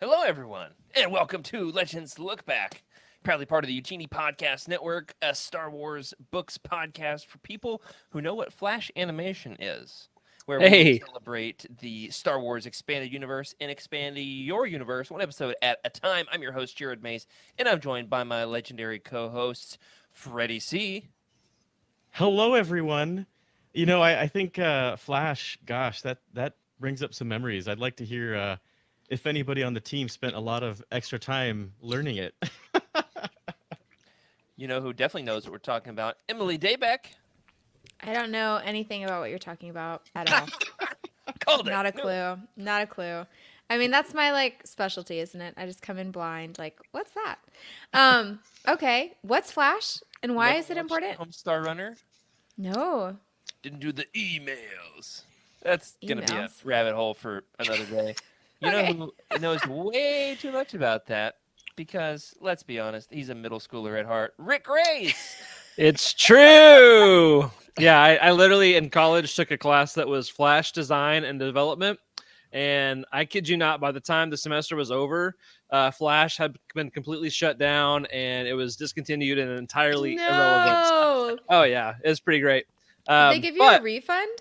Hello, everyone, and welcome to Legends Lookback, proudly part of the Eugenie Podcast Network, a Star Wars books podcast for people who know what Flash animation is, where we Hey, celebrate the Star Wars expanded universe and expand your universe one episode at a time. I'm your host, Jared Mays, and I'm joined by my legendary co-hosts, Freddie C. Hello, everyone. I think Flash. Gosh, that brings up some memories. I'd like to hear if anybody on the team spent a lot of extra time learning it. You know who definitely knows what we're talking about, Emily Daybeck. I don't know anything about what you're talking about at all. Called it. Not a clue. Not a clue. I mean, that's my specialty, isn't it? I just come in blind. Like, what's that? Okay. What's Flash and why Never is it watched important? Homestar Runner. No. Didn't do the emails. That's gonna be a Emails? rabbit hole for another day. You Okay. know who knows way too much about that? Because let's be honest, he's a middle schooler at heart. Rick Grace. it's true. Yeah, I literally in college took a class that was Flash design and development. And I kid you not, by the time the semester was over, Flash had been completely shut down and it was discontinued and entirely irrelevant. No. Oh, yeah, it's pretty great. Did they give you a refund?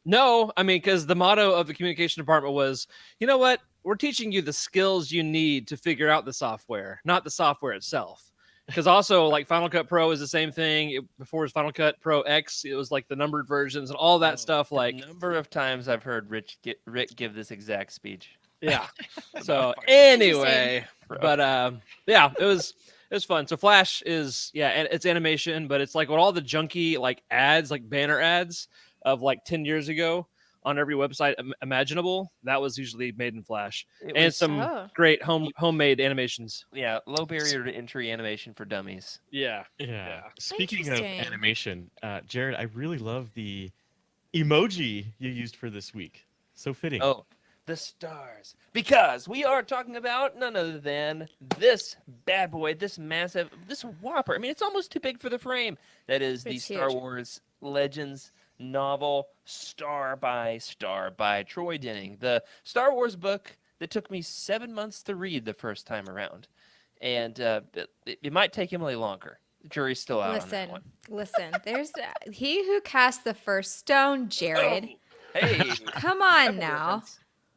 No, I mean, because the motto of the communication department was, you know what? We're teaching you the skills you need to figure out the software, not the software itself. Because also, like Final Cut Pro is the same thing. Before it was Final Cut Pro X, it was like the numbered versions and all that stuff. Like, the number of times I've heard Rick give this exact speech. yeah. So anyway, but yeah, it was fun. So Flash is and it's animation, but it's like what all the junky like ads, like banner ads of like 10 years ago on every website imaginable. That was usually made in Flash, and some great homemade animations. Yeah, low barrier to entry animation for dummies. Yeah. Speaking of Interesting. animation, Jared, I really love the emoji you used for this week. So fitting. Oh, the stars. Because we are talking about none other than this bad boy, this massive, this whopper. I mean, it's almost too big for the frame. That is the It's Star huge. Wars Legends novel, Star by Troy Denning. The Star Wars book that took me 7 months to read the first time around. And it might take Emily longer. The jury's still out on that one. Listen. There's he who cast the first stone, Jared. Oh, hey. Come on now.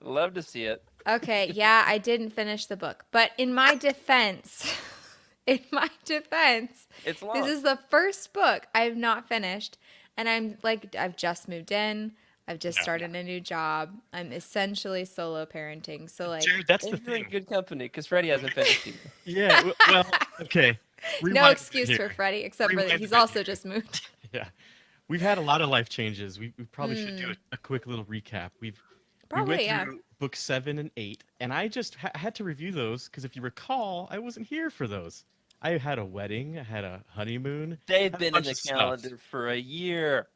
Love to see it. Okay, yeah, I didn't finish the book, but in my defense, It's long. this is the first book I've not finished, and I've just moved in, I've just started a new job, I'm essentially solo parenting, so like, Jared, that's the And you're in thing. good company because Freddie hasn't finished either. Yeah. Well, okay. no Rewind excuse here. for Freddie, except for Rewind that a he's bit also here. just moved. Yeah. We've had a lot of life changes. We probably should do a quick little recap. We Probably, went yeah. through book 7 and 8, and I just had to review those because if you recall, I wasn't here for those. I had a wedding, I had a honeymoon. They've had a been in bunch the of stuff. calendar for a year.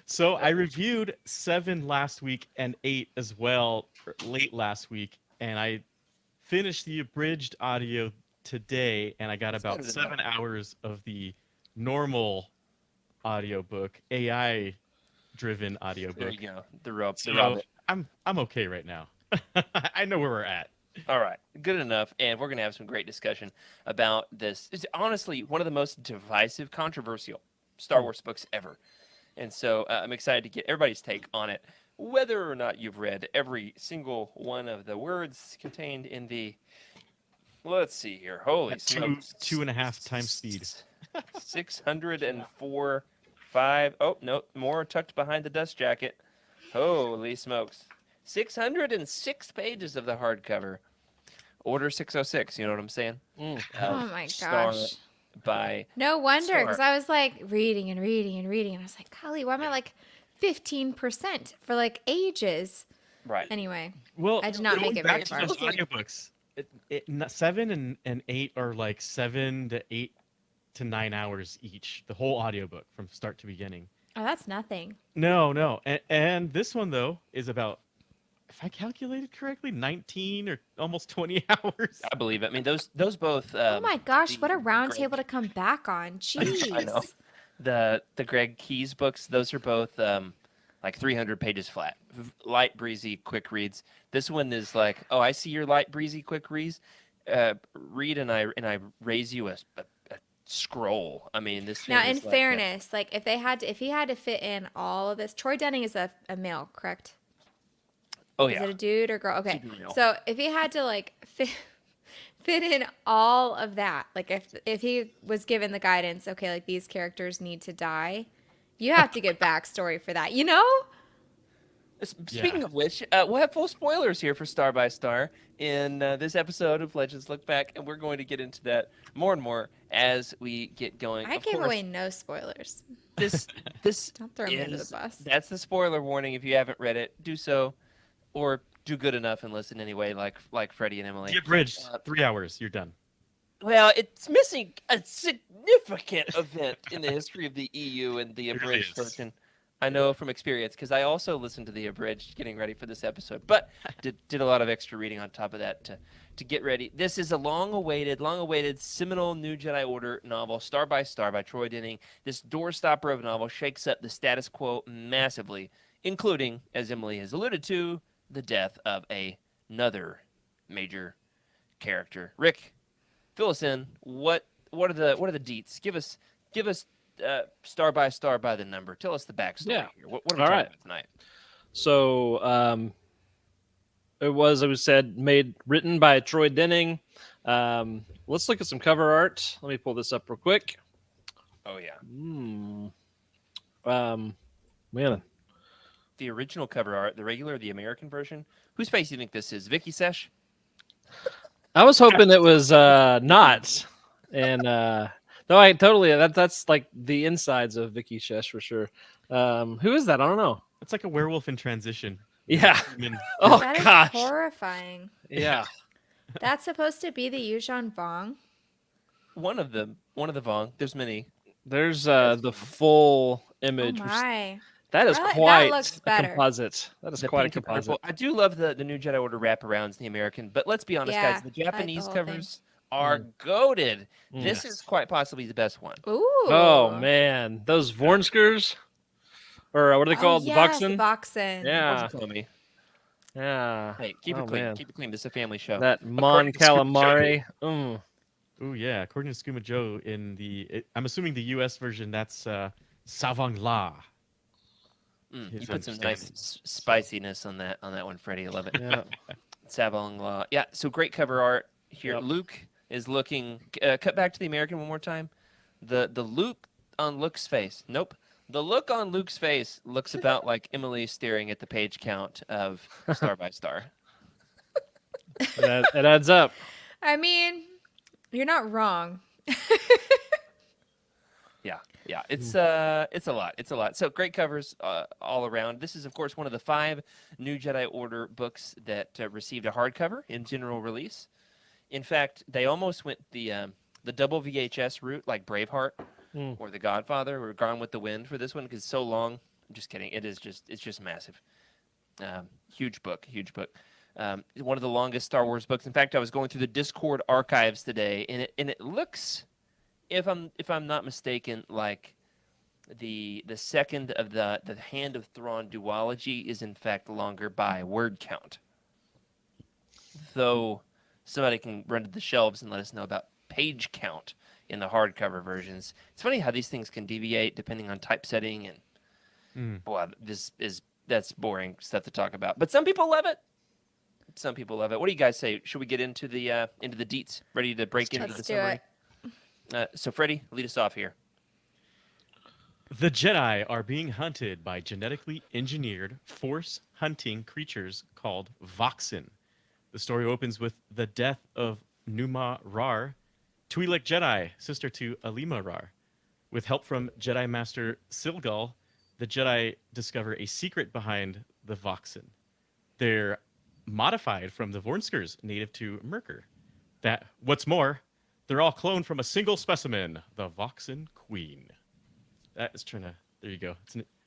So I reviewed 7 last week and 8 as well late last week, and I finished the abridged audio today, and I got about better than 7 hours of the normal audiobook, AI driven There audiobook. you go. The rope. The So rope. I'm okay right now. I know where we're at. All right. Good enough. And we're going to have some great discussion about this. It's honestly one of the most divisive, controversial Star Wars books ever. And so I'm excited to get everybody's take on it, whether or not you've read every single one of the words contained in the. Let's see here. Holy At smokes. 2.5 times speed. 604, 5. Oh, no. More tucked behind the dust jacket. Holy smokes. 606 pages of the hardcover. Order 606, you know what I'm saying? Oh my Star gosh. by No wonder, because Star. I was like reading and reading and reading, and I was like, golly, why am I like 15% for like ages? right. Anyway, Well, I did not going make it back very to far. those audiobooks. 7 and 8 are like 7 to 8 to 9 hours each. The whole audiobook from start to beginning. Oh, that's nothing. No. And this one though is about, if I calculated correctly, 19 or almost 20 hours. I believe it. I mean, those both. Oh my gosh, what a the round Greg- table to come back on. Jeez. I know. The Greg Keyes books. Those are both like like 300 pages flat, light, breezy, quick reads. This one is like, oh, I see your light, breezy, quick reads. Read and I raise you a scroll. I mean, this thing Now, is in like fairness, like if he had to fit in all of this, Troy Denning is a male, correct? oh Is yeah, it a dude or girl? Okay, Super male. so if he had to like fit in all of that, like if he was given the guidance, okay, like these characters need to die, you have to get backstory for that, you know? Speaking of which, we'll have full spoilers here for Star by Star in this episode of Legends Look Back, and we're going to get into that more and more as we get going. I Of gave course, away no spoilers. this Don't throw me under the is bus. that's the spoiler warning. If you haven't read it, do so, or do good enough and listen anyway, like Freddie and Emily. The abridged 3 hours. You're done. Well, it's missing a significant event in the history of the EU and the It really abridged is. version. I know from experience because I also listened to the abridged getting ready for this episode, but did a lot of extra reading on top of that to get ready. This is a long-awaited seminal New Jedi Order novel, Star by Troy Denning. This doorstopper of a novel shakes up the status quo massively, including, as Emily has alluded to, the death of another major character. Rick, fill us in. What are the deets? Give us Star by the number. Tell us the backstory Yeah. here. What are we All talking right. about tonight? So it was written by Troy Denning. Let's look at some cover art. Let me pull this up real quick. Oh yeah, Man, the original cover art, the regular, the American version. Whose face do you think this is? Vicky Sesh? I was hoping it was not, and no, I totally that's like the insides of Vicky Shesh for sure. Who is that? I don't know. It's like a werewolf in transition. Yeah. I mean, Oh That is gosh. horrifying. Yeah. That's supposed to be the Yuuzhan Vong. One of the Vong. There's many. There's the full Oh image. which- my. That is That quite looks a better. composite. That is The quite a pink and composite. purple. I do love the New Jedi Order wraparounds in the American, but let's be honest, Yeah, guys. The I like the Japanese whole covers are goated. This Yes. is quite possibly the best one. Ooh. Oh man, those Vornskers, or what are they called? Yes, The Voxyn? Voxyn. Yeah, What's it call me? yeah. Hey, keep Oh, it clean. man. Keep it clean. This is a family show. That Mon According to Scoop Calamari. oh yeah. According to Skooma Joe, I'm assuming the U.S. version, that's Savang La. You His put some understanding. nice spiciness on that one, Freddie. I love it. Yeah. Savong Law. Yeah, so great cover art here. Yep. Luke is looking. Cut back to the American one more time. The Luke on Luke's face. Nope. The look on Luke's face looks about like Emily staring at the page count of Star by Star. It adds up. I mean, you're not wrong. Yeah, it's a lot. It's a lot. So great covers all around. This is, of course, one of the 5 New Jedi Order books that received a hardcover in general release. In fact, they almost went the double VHS route, like Braveheart or The Godfather, or Gone with the Wind for this one because it's so long. I'm just kidding. It's just massive. Huge book. One of the longest Star Wars books. In fact, I was going through the Discord archives today, and it looks, if I'm not mistaken, like the second of the Hand of Thrawn duology is in fact longer by word count. Though somebody can run to the shelves and let us know about page count in the hardcover versions. It's funny how these things can deviate depending on typesetting and boy, that's boring stuff to talk about. But some people love it. What do you guys say? Should we get into the deets? Ready to break into the Let's do summary? it. So Freddie, lead us off here. The Jedi are being hunted by genetically engineered force hunting creatures called voxyn. The story opens with the death of Numa Rar, Twi'lek Jedi, sister to Alima Rar. With help from Jedi Master Silgal, the Jedi discover a secret behind the voxyn. They're modified from the Vornskers native to Merkur. What's more, they're all cloned from a single specimen, the Voxyn Queen. That is trying to. There you go.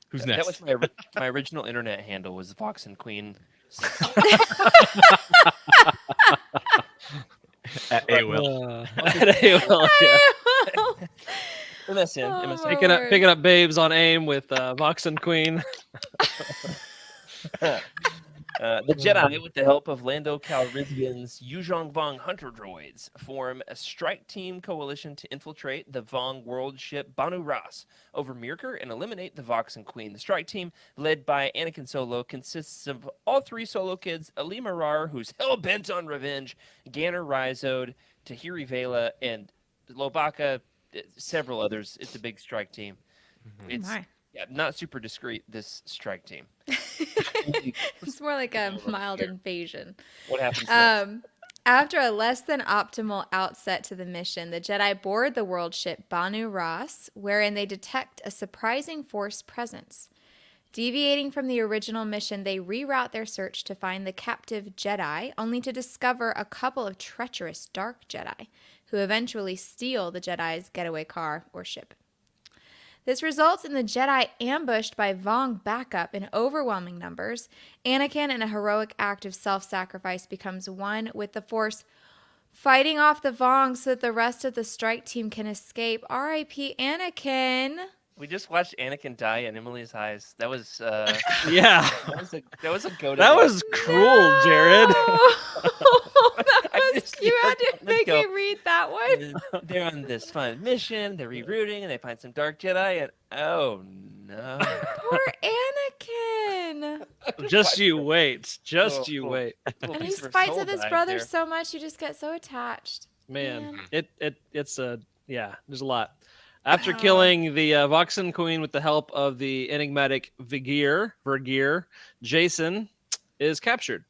Who's next? That was my original internet handle was Voxyn Queen. At AOL. At AOL, yeah. MSN. Oh, MSN. my Picking up Lord. picking up babes on AIM with Voxyn Queen. The Jedi, with the help of Lando Calrissian's Yuzhong Vong hunter droids, form a strike team coalition to infiltrate the Vong world ship Banu Ras over Mirkor and eliminate the Voxyn Queen. The strike team, led by Anakin Solo, consists of all 3 Solo kids, Ali Marar, who's hell-bent on revenge, Ganner Rhizode, Tahiri Vela, and Lobaka, several others. It's a big strike team. It's My. not super discreet, this strike team. It's more like a mild here. invasion. What happens next? After a less than optimal outset to the mission, the Jedi board the world ship Banu Ras, wherein they detect a surprising Force presence. Deviating from the original mission, they reroute their search to find the captive Jedi, only to discover a couple of treacherous dark Jedi, who eventually steal the Jedi's getaway car or ship. This results in the Jedi ambushed by Vong backup in overwhelming numbers. Anakin, in a heroic act of self-sacrifice, becomes one with the Force, fighting off the Vong so that the rest of the strike team can escape. R.I.P. Anakin. We just watched Anakin die in Emily's eyes. That was Yeah. that was a go. That was cruel, Jared. That was, you had to make me read that one. They're on this fun mission. They're rerouting, and they find some dark Jedi. And oh no! Poor Anakin. Just you wait. Just Little- you little- wait. little And he piece of her fights soul with his died brother there. so much, you just get so attached. Man, Yeah. it's a yeah. There's a lot. After Wow. killing the Voxyn Queen with the help of the enigmatic Vergeer, Jason is captured.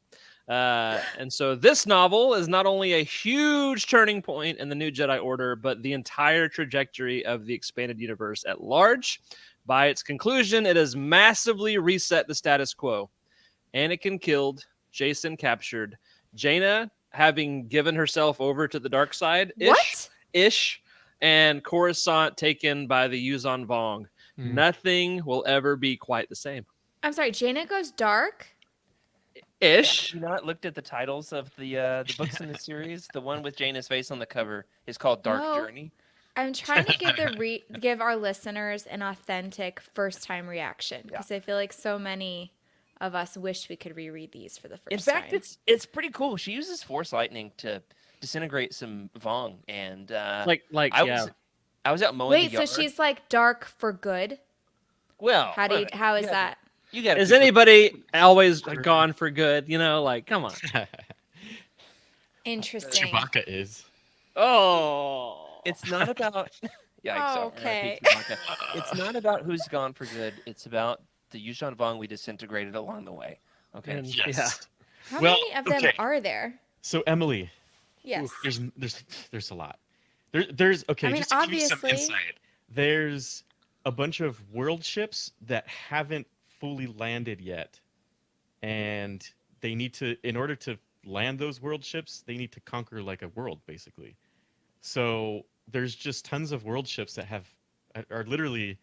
And so this novel is not only a huge turning point in the New Jedi Order, but the entire trajectory of the expanded universe at large. By its conclusion, it has massively reset the status quo. Anakin killed, Jason captured, Jaina having given herself over to the dark side, What? and Coruscant taken by the Yuzon Vong. Hmm. Nothing will ever be quite the same. I'm sorry, Jaina goes dark? Ish. Have you not looked at the titles of the books in the series? The one with Jaina's face on the cover is called Dark No. Journey. I'm trying to give our listeners an authentic first time reaction because I feel like so many of us wish we could reread these for the first In fact, time. it's pretty cool. She uses Force lightning to disintegrate some Vong, and Like I yeah. was out mowing Wait, the so yard. she's like dark for good? well. How is that? You got Is anybody always gone for good? You know, like, come on. Interesting. Chewbacca is. Oh. It's not about. Yeah, Oh, okay. It's not about who's gone for good. It's about the Yuzhan Vong we disintegrated along the way. Okay. And, Yes. yeah. How Well, many of them okay. are there? So Emily, Yes. there's a lot. There's okay. I mean, just to give you some obviously- insight, there's a bunch of world ships that haven't fully landed yet, and they need to, in order to land those world ships, they need to conquer like a world basically. So there's just tons of world ships that are literally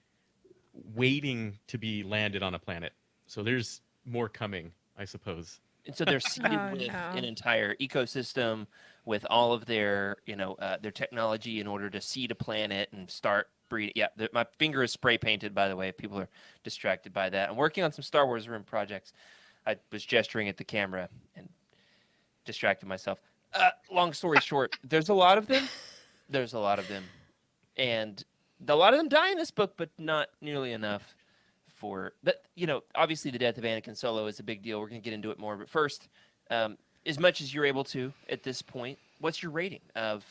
waiting to be landed on a planet. So there's more coming, I suppose. And so they're seeded Oh, with no. an entire ecosystem with all of their, their technology in order to seed a planet and start breeding. Yeah, my finger is spray painted, by the way, if people are distracted by that. I'm working on some Star Wars room projects. I was gesturing at the camera and distracted myself. Long story short, there's a lot of them. There's a lot of them. And a lot of them die in this book, but not nearly enough for that. Obviously the death of Anakin Solo is a big deal. We're going to get into it more. But first, as much as you're able to at this point, what's your rating of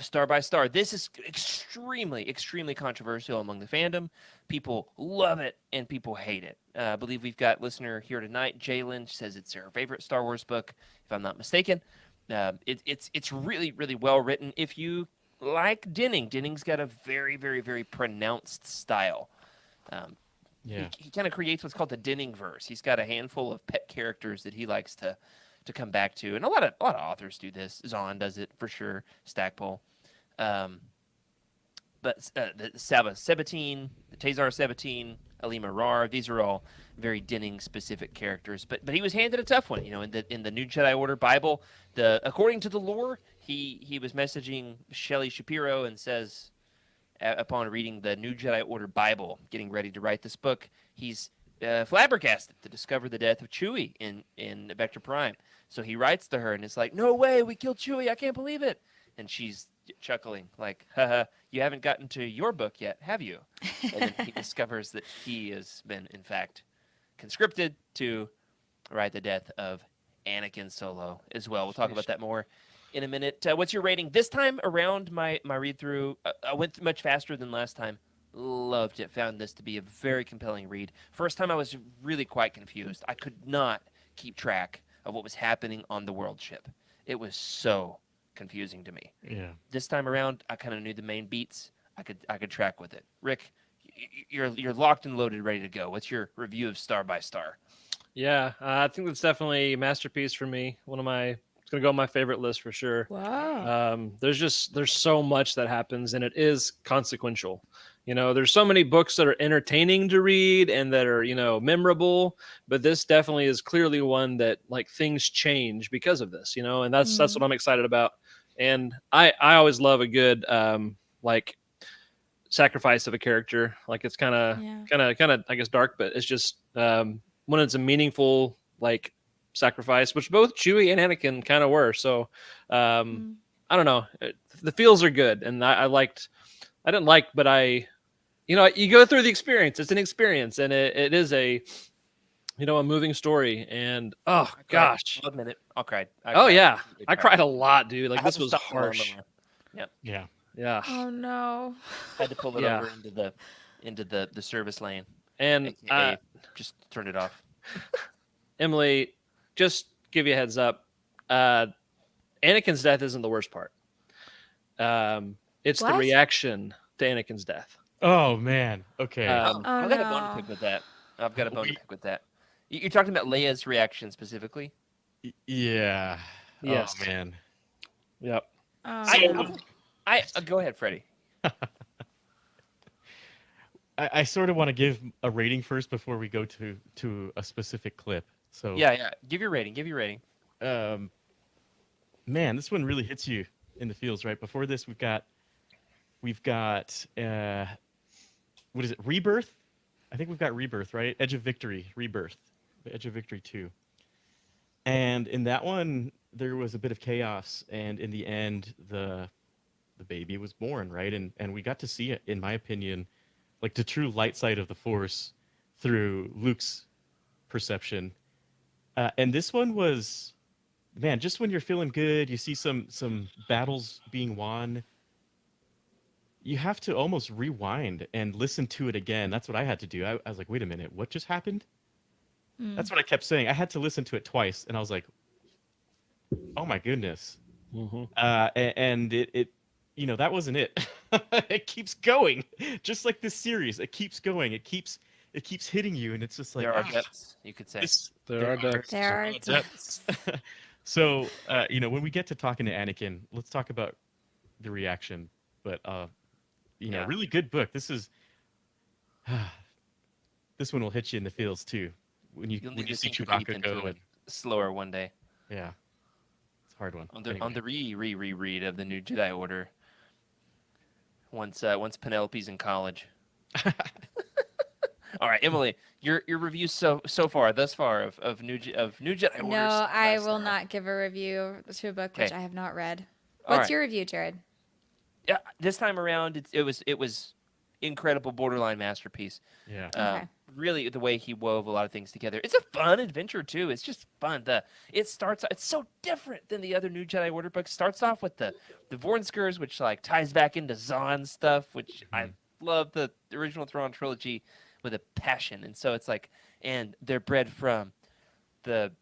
Star by Star? This is extremely, extremely controversial among the fandom. People love it and people hate it. I believe we've got listener here tonight. Jalen says it's her favorite Star Wars book, if I'm not mistaken. It's really, really well written. If you like Denning's got a very, very, very pronounced style. Yeah. He kind of creates what's called the Denning verse. He's got a handful of pet characters that he likes to come back to, and a lot of authors do this. Zahn does it for sure. Stackpole, but the Sabatine, the Tazar Sabatine, Ali Marar, these are all very Denning specific characters. But he was handed a tough one. In the New Jedi Order Bible, according to the lore, he was messaging Shelley Shapiro and says, upon reading the New Jedi Order Bible, getting ready to write this book, he's flabbergasted to discover the death of Chewie in Vector Prime. So he writes to her and it's like, "No way, we killed Chewie! I can't believe it!" And she's chuckling like, "Haha, you haven't gotten to your book yet, have you?" And then he discovers that he has been, in fact, conscripted to write the death of Anakin Solo as well. We'll talk about that more in a minute. What's your rating this time around? My read through, I went much faster than last time. Loved it. Found this to be a very compelling read. First time I was really quite confused. I could not keep track of what was happening on the world ship. It was so confusing to me. Yeah. This time around, I kind of knew the main beats. I could track with it. Rick, you're locked and loaded, ready to go. What's your review of Star by Star? Yeah, I think that's definitely a masterpiece for me. It's gonna go on my favorite list for sure. Wow. There's so much that happens, and it is consequential. There's so many books that are entertaining to read and that are memorable, but this definitely is clearly one that like things change because of this. And that's what I'm excited about. And I always love a good like sacrifice of a character. Like it's kind of I guess dark, but it's just when it's a meaningful like sacrifice, which both Chewie and Anakin kind of were. So I don't know, the feels are good, and you go through the experience. It's an experience, and it is a moving story. And oh gosh, 1 minute, I'll cry. I cried a lot, dude. Like this was harsh. Yeah. Oh no. Had to pull it over into the service lane, and AKA just turn it off. Emily, just give you a heads up. Anakin's death isn't the worst part. It's the What? reaction to Anakin's death. Oh man. Okay. I've got a bone to no. pick with that. I've got a bone to pick with that. You're talking about Leia's reaction specifically? Yeah. Yes. Oh man. Yep. I go ahead, Freddie. I sort of want to give a rating first before we go to a specific clip. So Yeah. Give your rating. Man, this one really hits you in the feels. Right before this, we've got what is it? Rebirth. I think we've got Rebirth, right? Edge of Victory, Rebirth, the Edge of Victory 2. And in that one, there was a bit of chaos, and in the end, the baby was born, right? And we got to see it, in my opinion, like the true light side of the Force through Luke's perception. And this one was, man, just when you're feeling good, you see some battles being won, you have to almost rewind and listen to it again. That's what I had to do. I was like, wait a minute, what just happened? That's what I kept saying. I had to listen to it twice, and I was like, oh my goodness. And it that wasn't it. It keeps going, just like this series. It keeps going. It keeps hitting you, and it's just like There are depths, you could say. There are depths. There are depths. So when we get to talking to Anakin, let's talk about the reaction. But really good book. This is this one will hit you in the feels too when you You'll need to see sink your teeth Chewbacca into go. it slower one day. Yeah, it's a hard one. On the reread of the New Jedi Order. Once Penelope's in college. All right, Emily, your review thus far of New Jedi Order. No, I will not give a review to a book which Okay. I have not read. All What's right. your review, Jared? Yeah, this time around it was incredible, borderline masterpiece. Yeah. Okay. Really, the way he wove a lot of things together. It's a fun adventure too. It's just fun. It's so different than the other New Jedi Order books. Starts off with the Vornskers, which like ties back into Zahn stuff, which I love the original Thrawn trilogy with a passion. And so it's like, and they're bred from the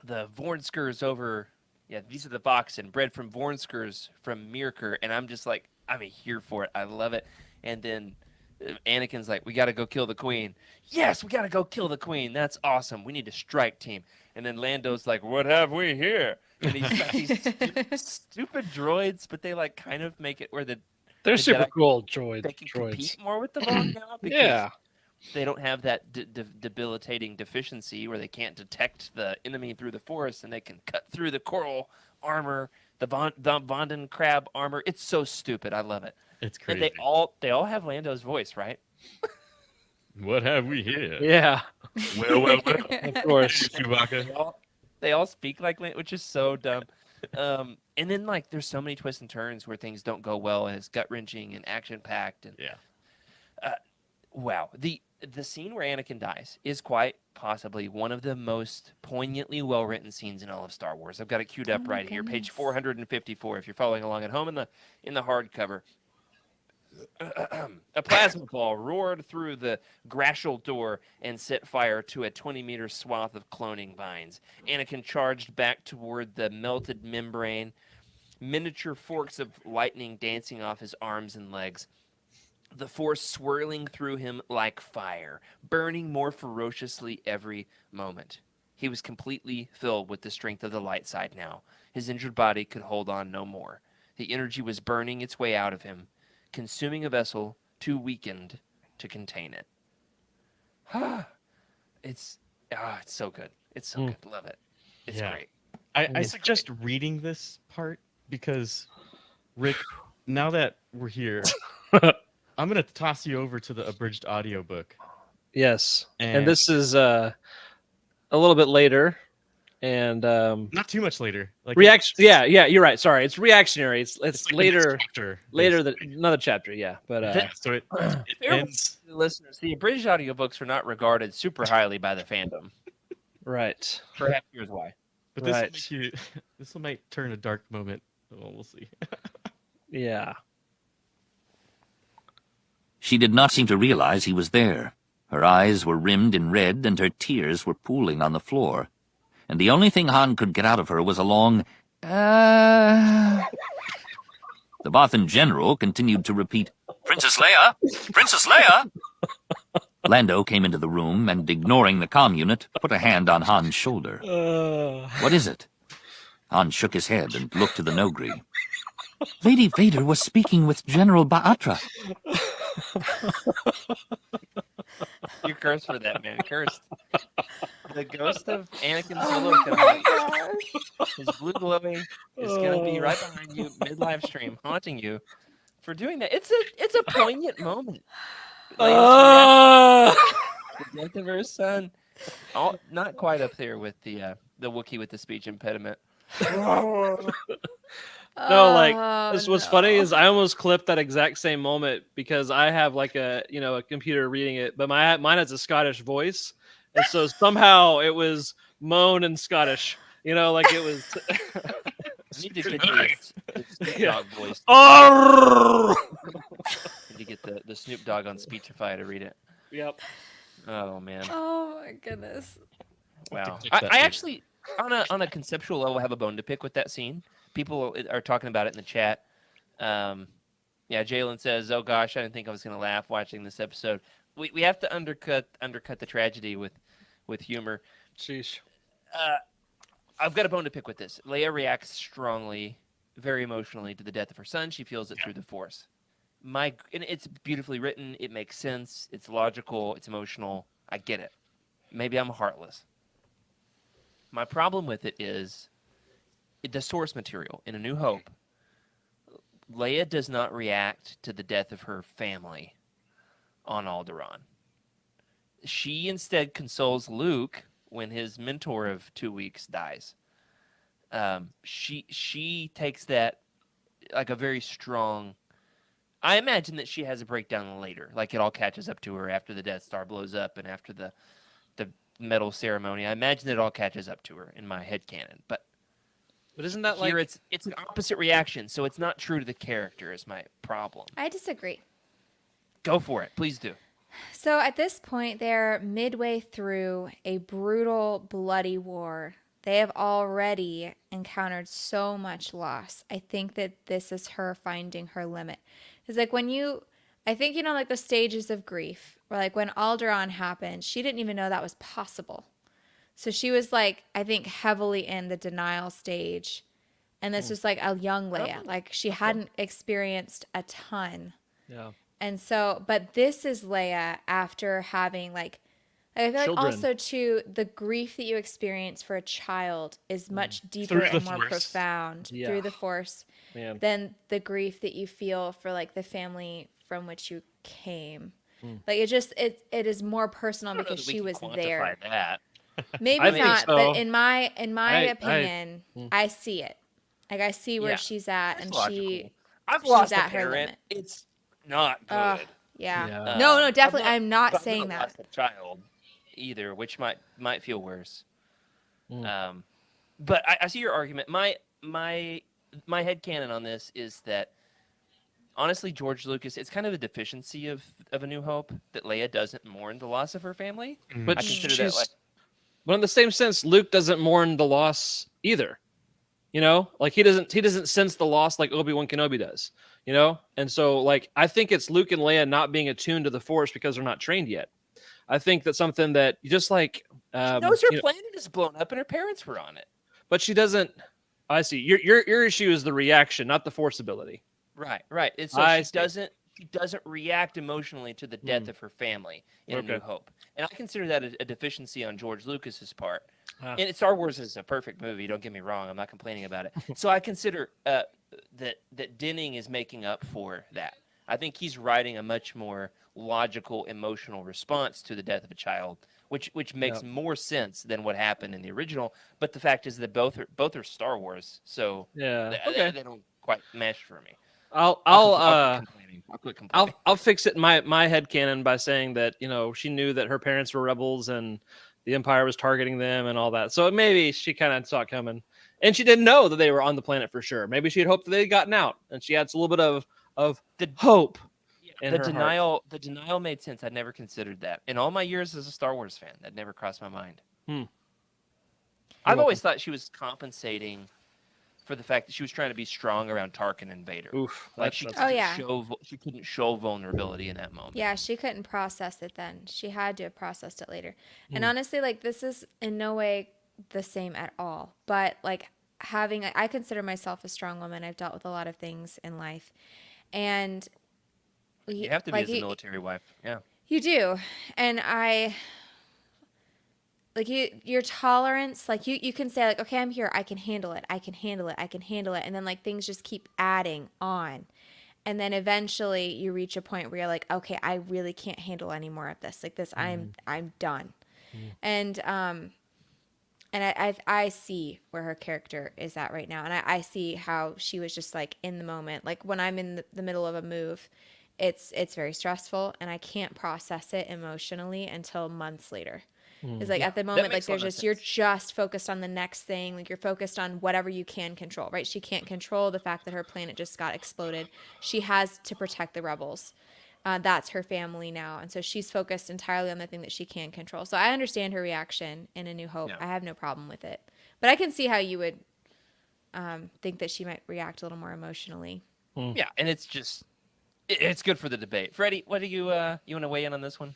Vornskers over. Yeah, these are the voxyn, bred from Vornskers from Mirkor, and I'm just like, I'm here for it. I love it. And then Anakin's like, we got to go kill the queen. Yes, we got to go kill the queen. That's awesome. We need a strike team. And then Lando's like, what have we here? And he's got these stupid droids, but they like kind of make it where They're the super Jedi- cool they can droids. compete more with the Vong now because Yeah. they don't have that debilitating deficiency where they can't detect the enemy through the forest and they can cut through the coral armor the Vonden crab armor. It's so stupid. I love it. It's And crazy. they all have Lando's voice, right? What have we here? Yeah, Well. of course. Chewbacca. They all speak like Lando, which is so dumb. And then like there's so many twists and turns where things don't go well, and it's gut wrenching and action packed. And Yeah. wow, the scene where Anakin dies is quite possibly one of the most poignantly well written scenes in all of Star Wars. I've got it queued up Oh my right here, page goodness. 454. If you're following along at home in the hardcover. A plasma ball roared through the Grashel door and set fire to a 20-meter swath of cloning vines. Anakin charged back toward the melted membrane, miniature forks of lightning dancing off his arms and legs. The force swirling through him like fire, burning more ferociously every moment. He was completely filled with the strength of the light side now. His injured body could hold on no more. The energy was burning its way out of him, consuming a vessel too weakened to contain it. It's so good. It's so good. Love it. It's Yeah. great. I suggest reading this part because, Rick, now that we're here, I'm going to toss you over to the abridged audiobook. Yes, and And- this is a little bit later, and Not too much later. Like reaction. Yeah, you're right. Sorry, it's reactionary. It's like the next later, chapter, another chapter. Yeah, but So it Fair ends. The listeners, the abridged audiobooks are not regarded super highly by the fandom. right. Perhaps here's why. But this will Right. make you. This will might turn a dark moment. Well, we'll see. Yeah. She did not seem to realize he was there. Her eyes were rimmed in red, and her tears were pooling on the floor. And the only thing Han could get out of her was a long, The Bothan general continued to repeat, "Princess Leia! Princess Leia!" Lando came into the room and, ignoring the comm unit, put a hand on Han's shoulder. "What is it?" Han shook his head and looked to the Nogri. "Lady Vader was speaking with General Ba'atra." You're cursed for that, man. Cursed. The ghost of Anakin Solo, his blue glowing, is gonna be right behind you, mid-live stream, haunting you for doing that. It's a poignant moment. The death of her son. Not quite up there with the Wookiee with the speech impediment. No, like this. What's funny is I almost clipped that exact same moment because I have like a computer reading it, but mine has a Scottish voice, and so somehow it was moan and Scottish. Like it was. I need to get you the Snoop Dogg voice. Oh. Need to get the Snoop Dogg on Speechify to read it. Yep. Oh man. Oh my goodness. Wow. fix that I later. actually, on a conceptual level, have a bone to pick with that scene. People are talking about it in the chat. Yeah, Jalen says, "Oh gosh, I didn't think I was going to laugh watching this episode." We have to undercut the tragedy with humor. Sheesh. I've got a bone to pick with this. Leia reacts strongly, very emotionally to the death of her son. She feels it through the Force. And it's beautifully written. It makes sense. It's logical. It's emotional. I get it. Maybe I'm heartless. My problem with it is the source material in A New Hope. Leia does not react to the death of her family on Alderaan. She instead consoles Luke when his mentor of 2 weeks dies. She takes that like a very strong. I imagine that she has a breakdown later, like it all catches up to her after the Death Star blows up and after the medal ceremony. I imagine it all catches up to her in my headcanon. But isn't that here like it's an opposite reaction, so it's not true to the character is my problem. I disagree. Go for it. Please do. So at this point, they're midway through a brutal, bloody war. They have already encountered so much loss. I think that this is her finding her limit. It's like I think, like the stages of grief, or like when Alderaan happened, she didn't even know that was possible. So she was like, I think heavily in the denial stage. And this was like a young Leia. Like she hadn't experienced a ton. yeah. And so, but this is Leia after having like I feel like Children. also too, the grief that you experience for a child is much deeper Through the and more Force. profound Yeah. through the Force Man. than the grief that you feel for like the family from which you came. Mm. Like it is more personal I don't know because that we she can was quantify there. that. Maybe I think not, so. but in my I- opinion, Mm. I see it. Like I see where Yeah, she's at, That's and logical. I've she's lost a at her parent. limit. It's not good. Ugh, yeah. Yeah. No, I've definitely. not- I'm not but I've saying not that. lost a child either, which might feel worse. Mm. But I see your argument. My headcanon on this is that honestly, George Lucas, it's kind of a deficiency of A New Hope that Leia doesn't mourn the loss of her family. But I consider she's, that like but in the same sense, Luke doesn't mourn the loss either. You know, like he doesn't sense the loss like Obi-Wan Kenobi does. You know, and so like I think it's Luke and Leia not being attuned to the Force because they're not trained yet. I think that's something that you just like. she knows her you know, planet is blown up and her parents were on it. but she doesn't. I see. Your issue is the reaction, not the Force ability. Right. And so I she see. doesn't react emotionally to the death of her family in A New Okay. Hope. And I consider that a deficiency on George Lucas's part. Ah. And Star Wars is a perfect movie, don't get me wrong. I'm not complaining about it. So I consider that Denning is making up for that. I think he's writing a much more logical, emotional response to the death of a child, which makes more sense than what happened in the original. But the fact is that both are Star Wars, so Yeah. Okay. they don't quite mesh for me. I'll quit complaining. I'll fix it in my headcanon by saying that, you know, she knew that her parents were rebels and the Empire was targeting them and all that. So maybe she kind of saw it coming. And she didn't know that they were on the planet for sure. Maybe she had hoped that they had gotten out. And she had a little bit of The- hope. in The her heart. denial made sense. I'd never considered that. In all my years as a Star Wars fan, that never crossed my mind. I've always thought she was compensating for the fact that she was trying to be strong around Tarkin and Vader. Oof. Like she that's- she couldn't show vulnerability in that moment. Yeah, she couldn't process it then. She had to have processed it later. Hmm. And honestly, like this is in no way the same at all. But like I consider myself a strong woman. I've dealt with a lot of things in life. And You have to be like as a military wife. Yeah. you do. And your tolerance, like you can say like, okay, I'm here. I can handle it. I can handle it. I can handle it. And then like things just keep adding on. And then eventually you reach a point where you're like, okay, I really can't handle any more of this. Like this, I'm done. And I see where her character is at right now. And I see how she was just like in the moment. Like when I'm in the middle of a move, it's very stressful and I can't process it emotionally until months later. It's like at the moment, like makes a lot there's of you're sense. just focused on the next thing. Like you're focused on whatever you can control, right? She can't control the fact that her planet just got exploded. She has to protect the rebels. That's her family now. And so she's focused entirely on the thing that she can control. So I understand her reaction in A New Hope. Yeah. I have no problem with it. But I can see how you would think that she might react a little more emotionally. Yeah, and it's just it's good for the debate. Freddie, what do you want to weigh in on this one?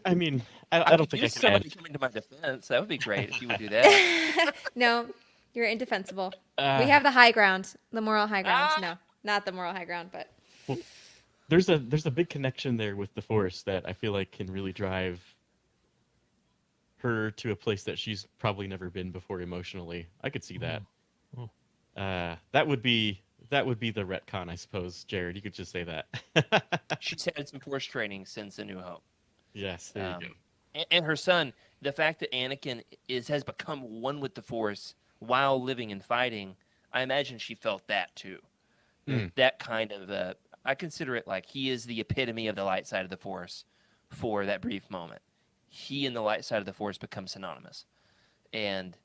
I mean, I don't think I use can somebody add. coming to my defense. That would be great if you would do that. No, you're indefensible. Uh, We have the high ground, the moral high ground. Ah. No, not the moral high ground, but There's a big connection there with the Force that I feel like can really drive her to a place that she's probably never been before emotionally. I could see that. That would be the retcon, I suppose. Jared, you could just say that. She's had some Force training since A New Hope. Yes, there you go. And her son, the fact that Anakin has become one with the Force while living and fighting, I imagine she felt that too. That kind of, I consider it like he is the epitome of the light side of the Force for that brief moment. He and the light side of the Force become synonymous. And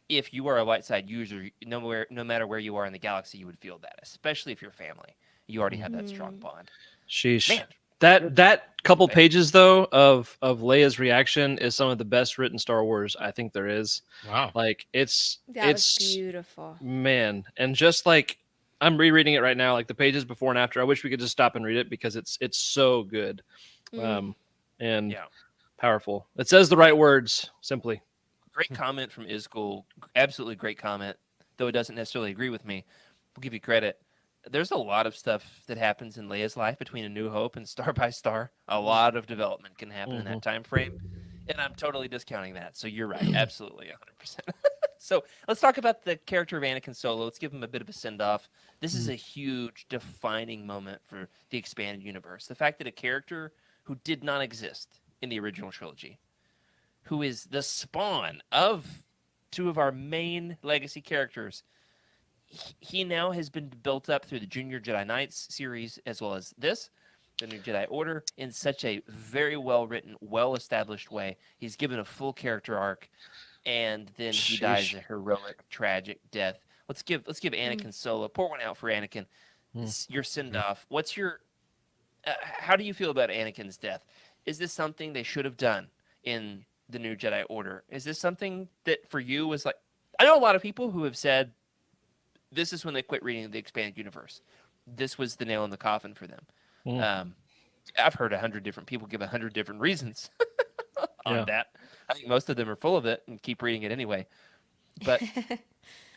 if you are a light side user, no matter where you are in the galaxy, you would feel that, especially if you're family. You already have that strong bond. Sheesh. Man, That couple pages though of Leia's reaction is some of the best written Star Wars I think there is. Wow. Like it's was beautiful. man, and just like I'm rereading it right now, like the pages before and after. I wish we could just stop and read it because it's so good, and Yeah. powerful. It says the right words simply. Great comment from Isgul. Absolutely great comment. Though it doesn't necessarily agree with me, we'll give you credit. there's a lot of stuff that happens in Leia's life between A New Hope and Star by Star. A lot of development can happen in that time frame, and I'm totally discounting that. So you're right, absolutely, 100%. So let's talk about the character of Anakin Solo. Let's give him a bit of a send off. This is a huge defining moment for the expanded universe. The fact that a character who did not exist in the original trilogy, who is the spawn of two of our main legacy characters, he now has been built up through the Junior Jedi Knights series as well as this, the New Jedi Order, in such a very well written, well established way. He's given a full character arc, and then he dies a heroic, tragic death. Let's give Anakin Solo. Pour one out for Anakin. Your send off. What's your? How do you feel about Anakin's death? Is this something they should have done in the New Jedi Order? Is this something that for you was like? I know a lot of people who have said this is when they quit reading the expanded universe. This was the nail in the coffin for them. I've heard 100 different people give 100 different reasons on that. I think most of them are full of it and keep reading it anyway. But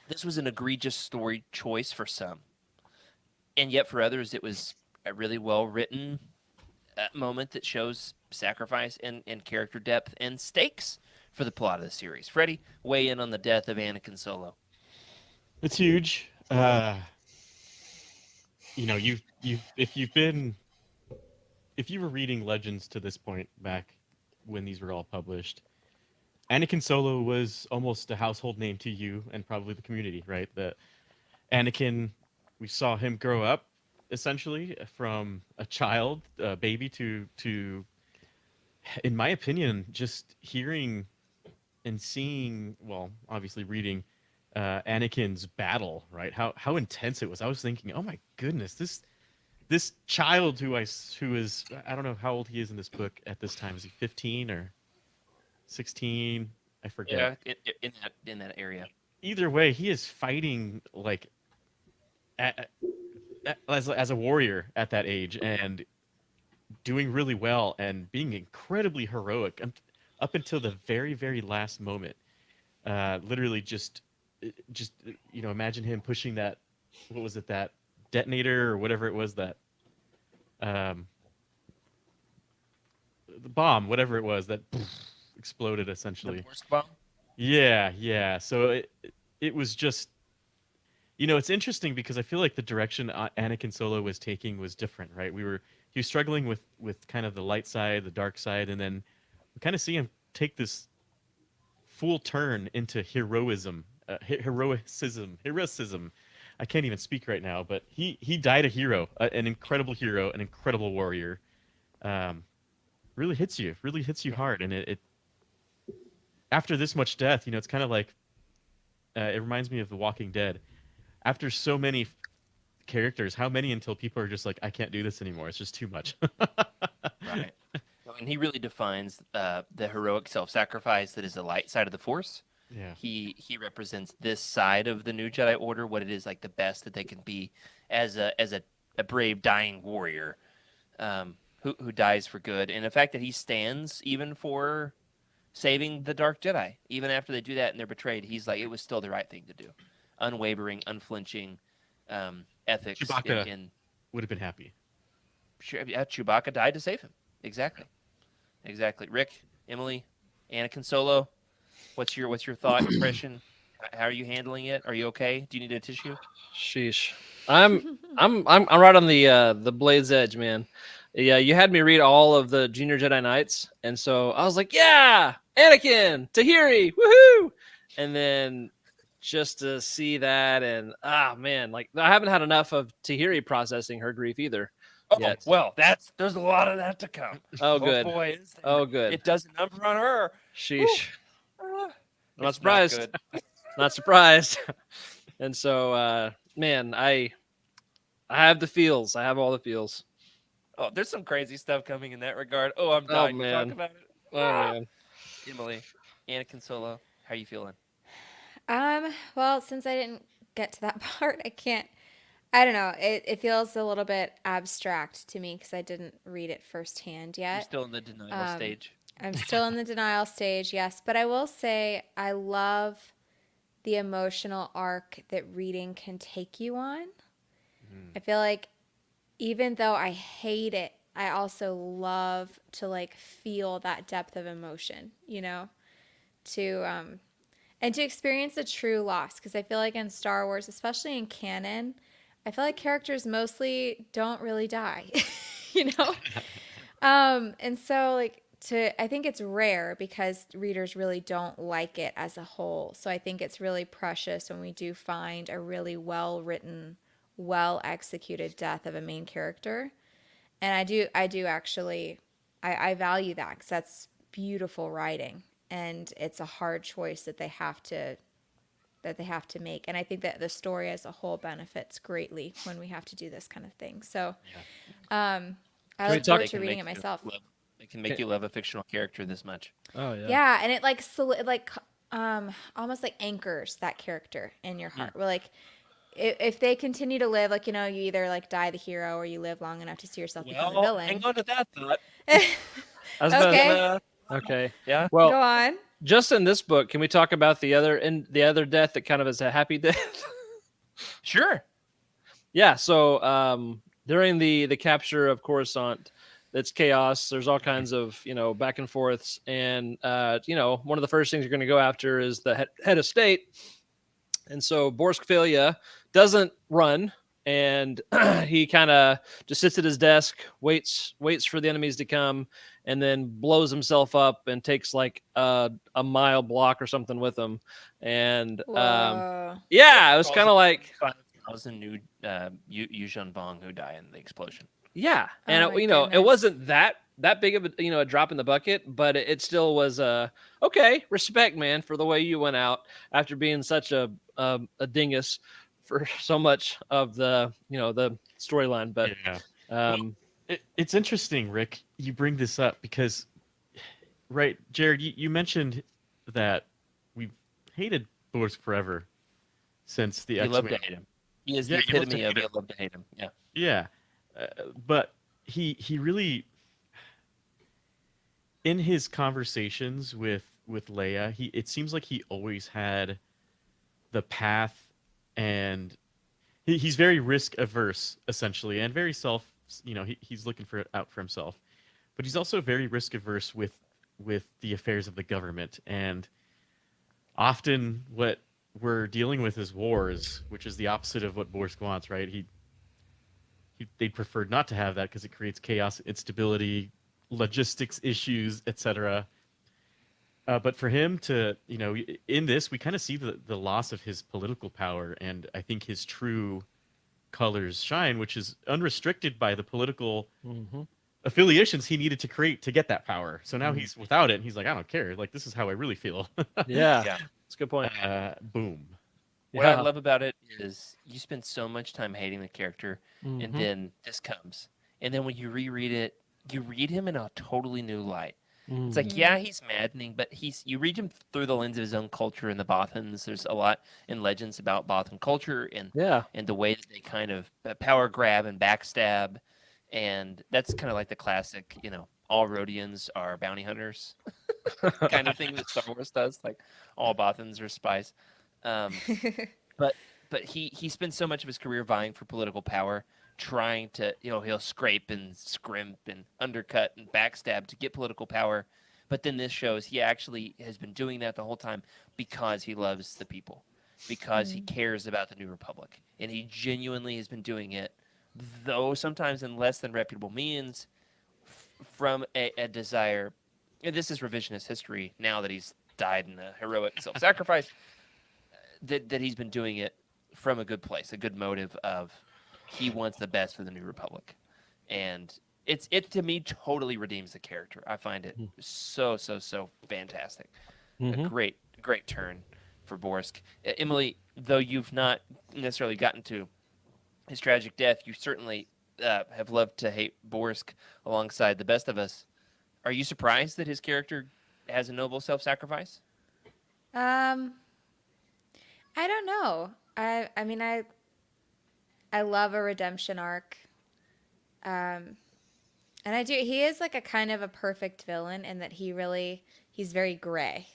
this was an egregious story choice for some. And yet for others, it was a really well-written moment that shows sacrifice and character depth and stakes for the plot of the series. Freddie, weigh in on the death of Anakin Solo. It's huge. You know, if you were reading Legends to this point back when these were all published, Anakin Solo was almost a household name to you and probably the community, right? That Anakin, we saw him grow up essentially from a child, a baby to, in my opinion, just hearing and seeing, well, obviously reading Anakin's battle, right? How intense it was. I was thinking, oh my goodness, this child who is I don't know how old he is in this book at this time. Is he 15 or 16? I forget. Yeah, in that area. Either way, he is fighting like as a warrior at that age and doing really well and being incredibly heroic up until the very, very last moment. Literally just imagine him pushing that, what was it, that detonator or whatever it was, that the bomb, whatever it was, that exploded essentially. The Force bomb? Yeah. So it was just, it's interesting because I feel like the direction Anakin Solo was taking was different, right? He was struggling with kind of the light side, the dark side, and then we kind of see him take this full turn into heroism. Heroicism. I can't even speak right now, but he died a hero, an incredible warrior. Really hits you hard, and it after this much death, it's kind of like it reminds me of The Walking Dead. After so many characters, how many until people are just like, I can't do this anymore? It's just too much. Right. And he really defines the heroic self-sacrifice that is the light side of the Force. Yeah. He represents this side of the New Jedi Order, what it is like the best that they can be as a brave dying warrior who dies for good. And the fact that he stands even for saving the Dark Jedi, even after they do that and they're betrayed, he's like, it was still the right thing to do. Unwavering, unflinching ethics. Chewbacca would have been happy. Sure, yeah, Chewbacca died to save him. Exactly. Rick, Emily, Anakin Solo. What's your thought, impression? How are you handling it? Are you okay? Do you need a tissue? Sheesh. I'm right on the blade's edge, man. Yeah, you had me read all of the Junior Jedi Knights, and so I was like, yeah, Anakin, Tahiri, woohoo! And then just to see that, and man, like I haven't had enough of Tahiri processing her grief either. Oh, yet. well, there's a lot of that to come. Oh, good. Boy, is there. Oh, good. It does a number on her. Sheesh. I'm not surprised. Not surprised. And so, man, I have the feels. I have all the feels. Oh, there's some crazy stuff coming in that regard. Oh, I'm dying to talk about it. Oh, man. Emily, Anakin Solo, how are you feeling? Well, since I didn't get to that part, I don't know. It feels a little bit abstract to me because I didn't read it firsthand yet. You're still in the denial stage. I'm still in the denial stage, yes. But I will say I love the emotional arc that reading can take you on. I feel like even though I hate it, I also love to like feel that depth of emotion, you know, to and to experience a true loss. Because I feel like in Star Wars, especially in canon, I feel like characters mostly don't really die, you know. And so like I think it's rare because readers really don't like it as a whole. So I think it's really precious when we do find a really well written, well executed death of a main character. And I do actually, I value that because that's beautiful writing, and it's a hard choice that they have to make. And I think that the story as a whole benefits greatly when we have to do this kind of thing. So, I we look talk- forward They to can reading make it you myself. It can make you love a fictional character this much. Oh yeah. Yeah, and it like almost like anchors that character in your heart. Where like if they continue to live, like, you know, you either like die the hero or you live long enough to see yourself become the Well, hang villain. on to that thought. I was about to- Okay, Okay. Yeah. Well, go on. just in this book, can we talk about the other death that kind of is a happy death? Sure. Yeah. So during the capture of Coruscant, it's chaos. There's all kinds of back and forths, and one of the first things you're going to go after is the head of state. And so Borsk doesn't run, and he kind of just sits at his desk, waits for the enemies to come, and then blows himself up and takes like a mile block or something with him. And Whoa. yeah, it was kind of like 5,000 new Yuzhan Vong who die in the explosion. yeah, Oh and my it goodness. wasn't that big of a drop in the bucket, but it still was okay. Respect, man, for the way you went out after being such a dingus for so much of the the storyline. But Yeah. It's interesting, Rick, you bring this up because, right, Jared, you mentioned that we've hated Borsk forever since the You love X-Wing. to hate him. He is Yeah, the you love to epitome of hate you love to hate him. Yeah. Yeah, but he really, in his conversations with Leia, it seems like he always had the path, and he's very risk averse essentially, and very self. He's looking out for himself, but he's also very risk averse with the affairs of the government, and often what we're dealing with is wars, which is the opposite of what Borsk wants, right? They'd prefer not to have that because it creates chaos, instability, logistics issues, etc. But for him to, in this, we kind of see the loss of his political power, and I think his true colors shine, which is unrestricted by the political affiliations he needed to create to get that power. So now he's without it, and he's like, I don't care. Like, this is how I really feel. yeah, Yeah. that's a good point. Boom. What I love about it is you spend so much time hating the character, and Mhm. then this comes, and then when you reread it, you read him in a totally new light. It's like, yeah, he's maddening, but you read him through the lens of his own culture and the Bothans. There's a lot in Legends about Bothan culture and the way that they kind of power grab and backstab, and that's kind of like the classic, all Rhodians are bounty hunters kind of thing that Star Wars does. Like all Bothans are spies. But he spends so much of his career vying for political power, trying to, he'll scrape and scrimp and undercut and backstab to get political power. But then this shows he actually has been doing that the whole time because he loves the people, because he cares about the New Republic. And he genuinely has been doing it, though sometimes in less than reputable means, from a desire. And this is revisionist history now that he's died in a heroic self-sacrifice, that he's been doing it from a good place, a good motive of he wants the best for the New Republic. And it to me totally redeems the character. I find it so fantastic. A great turn for Borsk. Emily, though you've not necessarily gotten to his tragic death, you certainly have loved to hate Borsk alongside the best of us. Are you surprised that his character has a noble self-sacrifice? I don't know. I mean, I love a redemption arc. And I do. He is like a kind of a perfect villain in that he's very gray.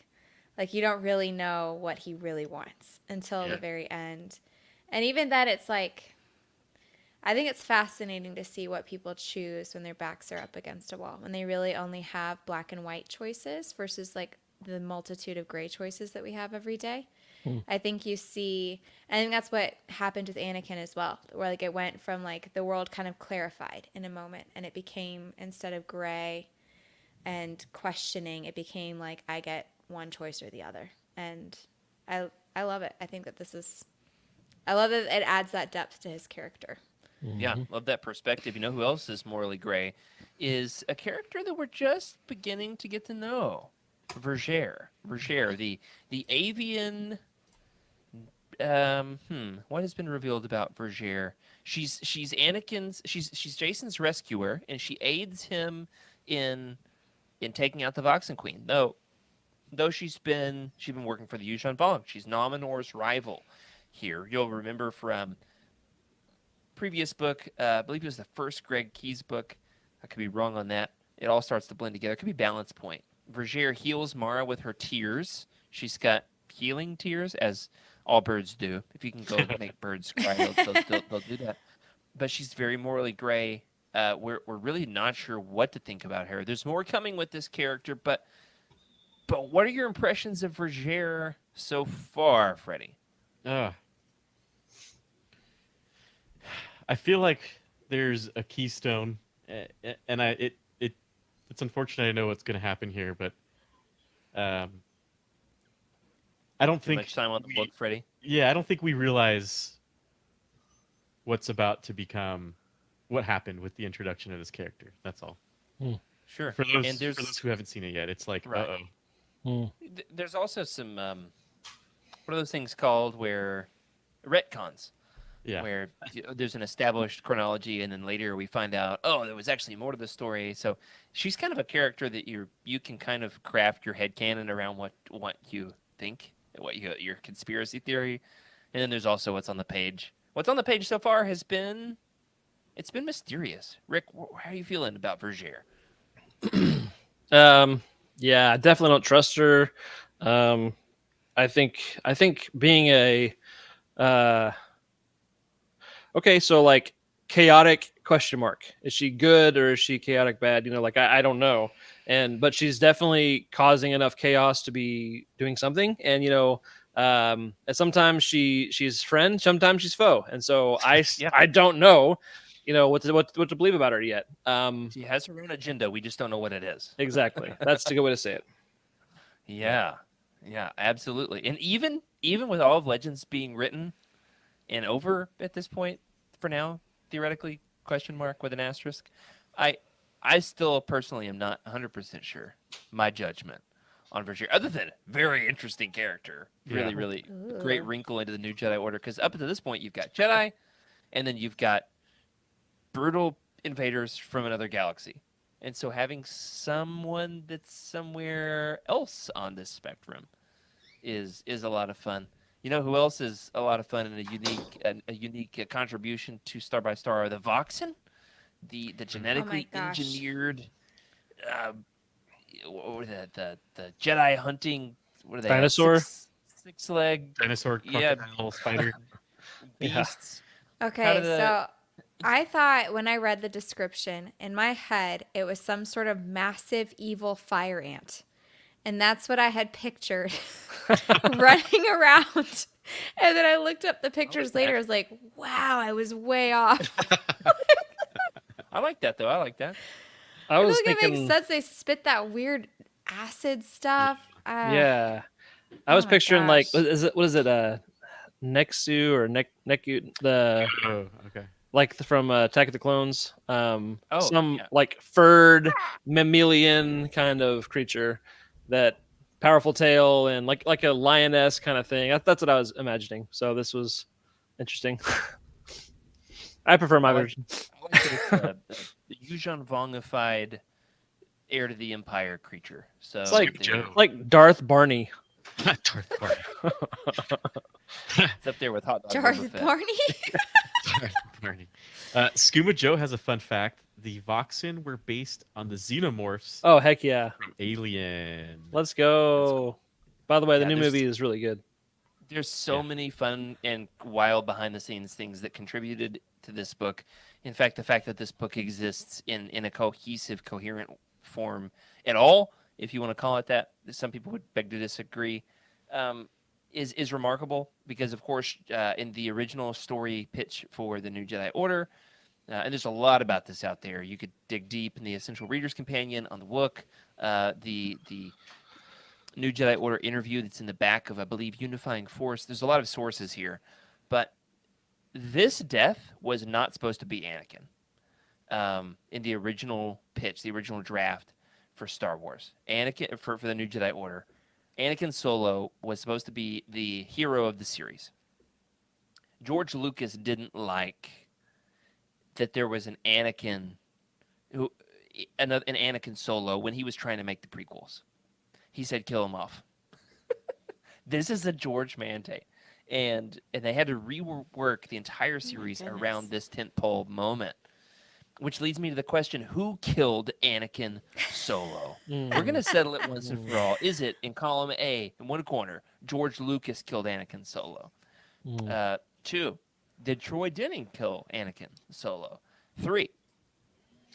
Like you don't really know what he really wants until the very end. And even that, it's like, I think it's fascinating to see what people choose when their backs are up against a wall, when they really only have black and white choices versus like the multitude of gray choices that we have every day. I think I think that's what happened with Anakin as well, where like it went from like the world kind of clarified in a moment, and it became, instead of gray and questioning, it became like I get one choice or the other. And I love it. I think that I love that it adds that depth to his character. Yeah, love that perspective. You know who else is morally gray? Is a character that we're just beginning to get to know. Vergere, the avian. What has been revealed about Vergere? She's Anakin's. She's Jason's rescuer, and she aids him in taking out the Voxyn Queen. Though she's been working for the Yuuzhan Vong. She's Nominor's rival here. You'll remember from previous book, I believe it was the first Greg Keyes book. I could be wrong on that. It all starts to blend together. It could be Balance Point. Vergere heals Mara with her tears. She's got healing tears, as all birds do. If you can go make birds cry, they'll do that. But she's very morally gray. We're really not sure what to think about her. There's more coming with this character, but what are your impressions of Vergere so far, Freddie? I feel like there's a keystone, and it's unfortunate. I know what's going to happen here, but I don't think much time on the book, Freddie. Yeah, I don't think we realize what's about to become, what happened with the introduction of this character. That's all. Sure. For those who haven't seen it yet, it's like, right. There's also some what are those things called where retcons? Yeah. Where there's an established chronology, and then later we find out, oh, there was actually more to the story. So she's kind of a character that you can kind of craft your headcanon around what you think, your conspiracy theory, and then there's also what's on the page. What's on the page so far has been, it's been mysterious. Rick, how are you feeling about Vergere? Yeah, I definitely don't trust her. I think being a okay, so like chaotic question mark. Is she good or is she chaotic bad? You know, like I don't know. But she's definitely causing enough chaos to be doing something. And and sometimes she's friend, sometimes she's foe. And so I don't know, what to believe about her yet. She has her own agenda. We just don't know what it is. Exactly. That's a good way to say it. Yeah, absolutely. And even with all of Legends being written and over at this point, for now, theoretically, question mark with an asterisk, I still personally am not 100% sure my judgment on Vergere, other than very interesting character, really great wrinkle into the new Jedi Order, because up to this point you've got Jedi, and then you've got brutal invaders from another galaxy. And so having someone that's somewhere else on this spectrum is a lot of fun. You know who else is a lot of fun and a unique contribution to Star by Star are the Voxyn, the genetically engineered, what were the Jedi hunting? What are they? Dinosaur, six-leg dinosaur, crocodile, spider, beasts. Okay, so I thought when I read the description, in my head, it was some sort of massive evil fire ant. And that's what I had pictured running around. And then I looked up the pictures later. I was like, wow, I was way off. I like that, though. I like that. I was thinking thinking it makes sense. They spit that weird acid stuff. Yeah. I was picturing gosh. what is it? Nexu or Neku, okay. like from Attack of the Clones. Like furred mammalian kind of creature, that powerful tail and like a lioness kind of thing. That's what I was imagining. So this was interesting. I prefer my version. I like that it's the Yuuzhan Vongified heir to the Empire creature. So it's like Darth Barney. Darth Barney. It's up there with Hot Dog. Darth Barney? Darth Barney. Skooma Joe has a fun fact. The Voxyn were based on the xenomorphs Oh, heck yeah. from Alien. Let's go. By the way, the new movie is really good. There's so many fun and wild behind the scenes things that contributed to this book. In fact, the fact that this book exists in a cohesive, coherent form at all, if you want to call it that, some people would beg to disagree, is remarkable because, of course, in the original story pitch for the New Jedi Order, and there's a lot about this out there. You could dig deep in the Essential Reader's Companion on the book, the New Jedi Order interview that's in the back of, I believe, Unifying Force. There's a lot of sources here, but this death was not supposed to be Anakin in the original pitch, the original draft for Star Wars. Anakin for the New Jedi Order. Anakin Solo was supposed to be the hero of the series. George Lucas didn't like that there was an Anakin Solo when he was trying to make the prequels. He said, kill him off. This is a George mandate. And they had to rework the entire series around this tentpole moment. Which leads me to the question, who killed Anakin Solo? We're going to settle it once and for all. Is it, in column A, in one corner, George Lucas killed Anakin Solo? 2, did Troy Denning kill Anakin Solo? 3,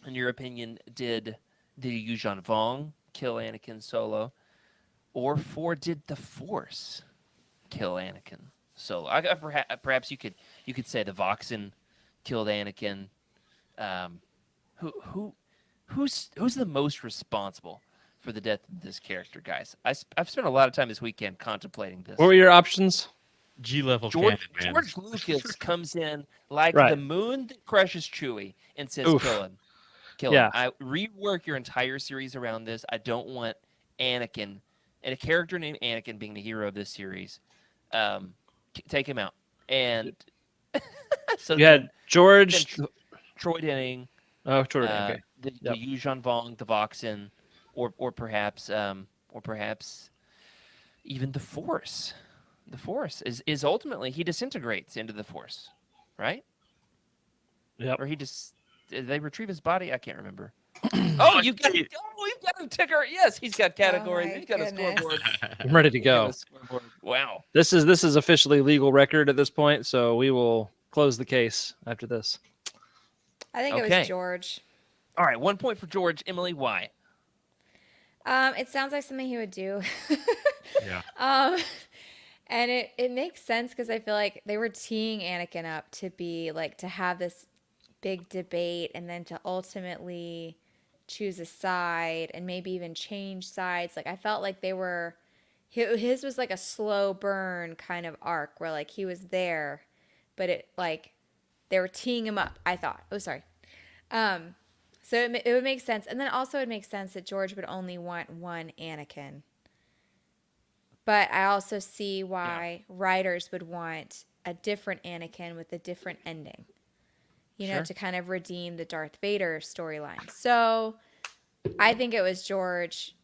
in your opinion, did Yuuzhan Vong kill Anakin Solo? Or 4, did the Force kill Anakin Solo? Perhaps you could say the Voxyn killed Anakin. Who's the most responsible for the death of this character, guys? I've spent a lot of time this weekend contemplating this. What were your options? G-level canon, man. George Lucas comes in like Right. the moon that crushes Chewie and says, Oof. kill him. Kill Yeah. him. I rework your entire series around this. I don't want Anakin and a character named Anakin being the hero of this series. Take him out. And so You had George. Troy Denning, Oh, Troy Denning. Okay. the Yep. Yuuzhan Vong, the Voxyn, or perhaps even the Force. The Force is ultimately he disintegrates into the Force, right? Yep. Or did they retrieve his body? I can't remember. We've got a ticker. Yes, he's got categories. my He's got goodness. a scoreboard. I'm ready to He's got go. a scoreboard. Wow. This is officially legal record at this point, so we will close the case after this. I think it Okay. was George. All right, 1 point for George. Emily, why? It sounds like something he would do. Yeah. And it makes sense because I feel like they were teeing Anakin up to be like to have this big debate and then to ultimately choose a side and maybe even change sides. Like I felt like his was like a slow burn kind of arc where like he was there, but it like they were teeing him up, I thought. Oh, sorry. So it would make sense. And then also it makes sense that George would only want one Anakin. But I also see why writers would want a different Anakin with a different ending, Sure. to kind of redeem the Darth Vader storyline. So I think it was George.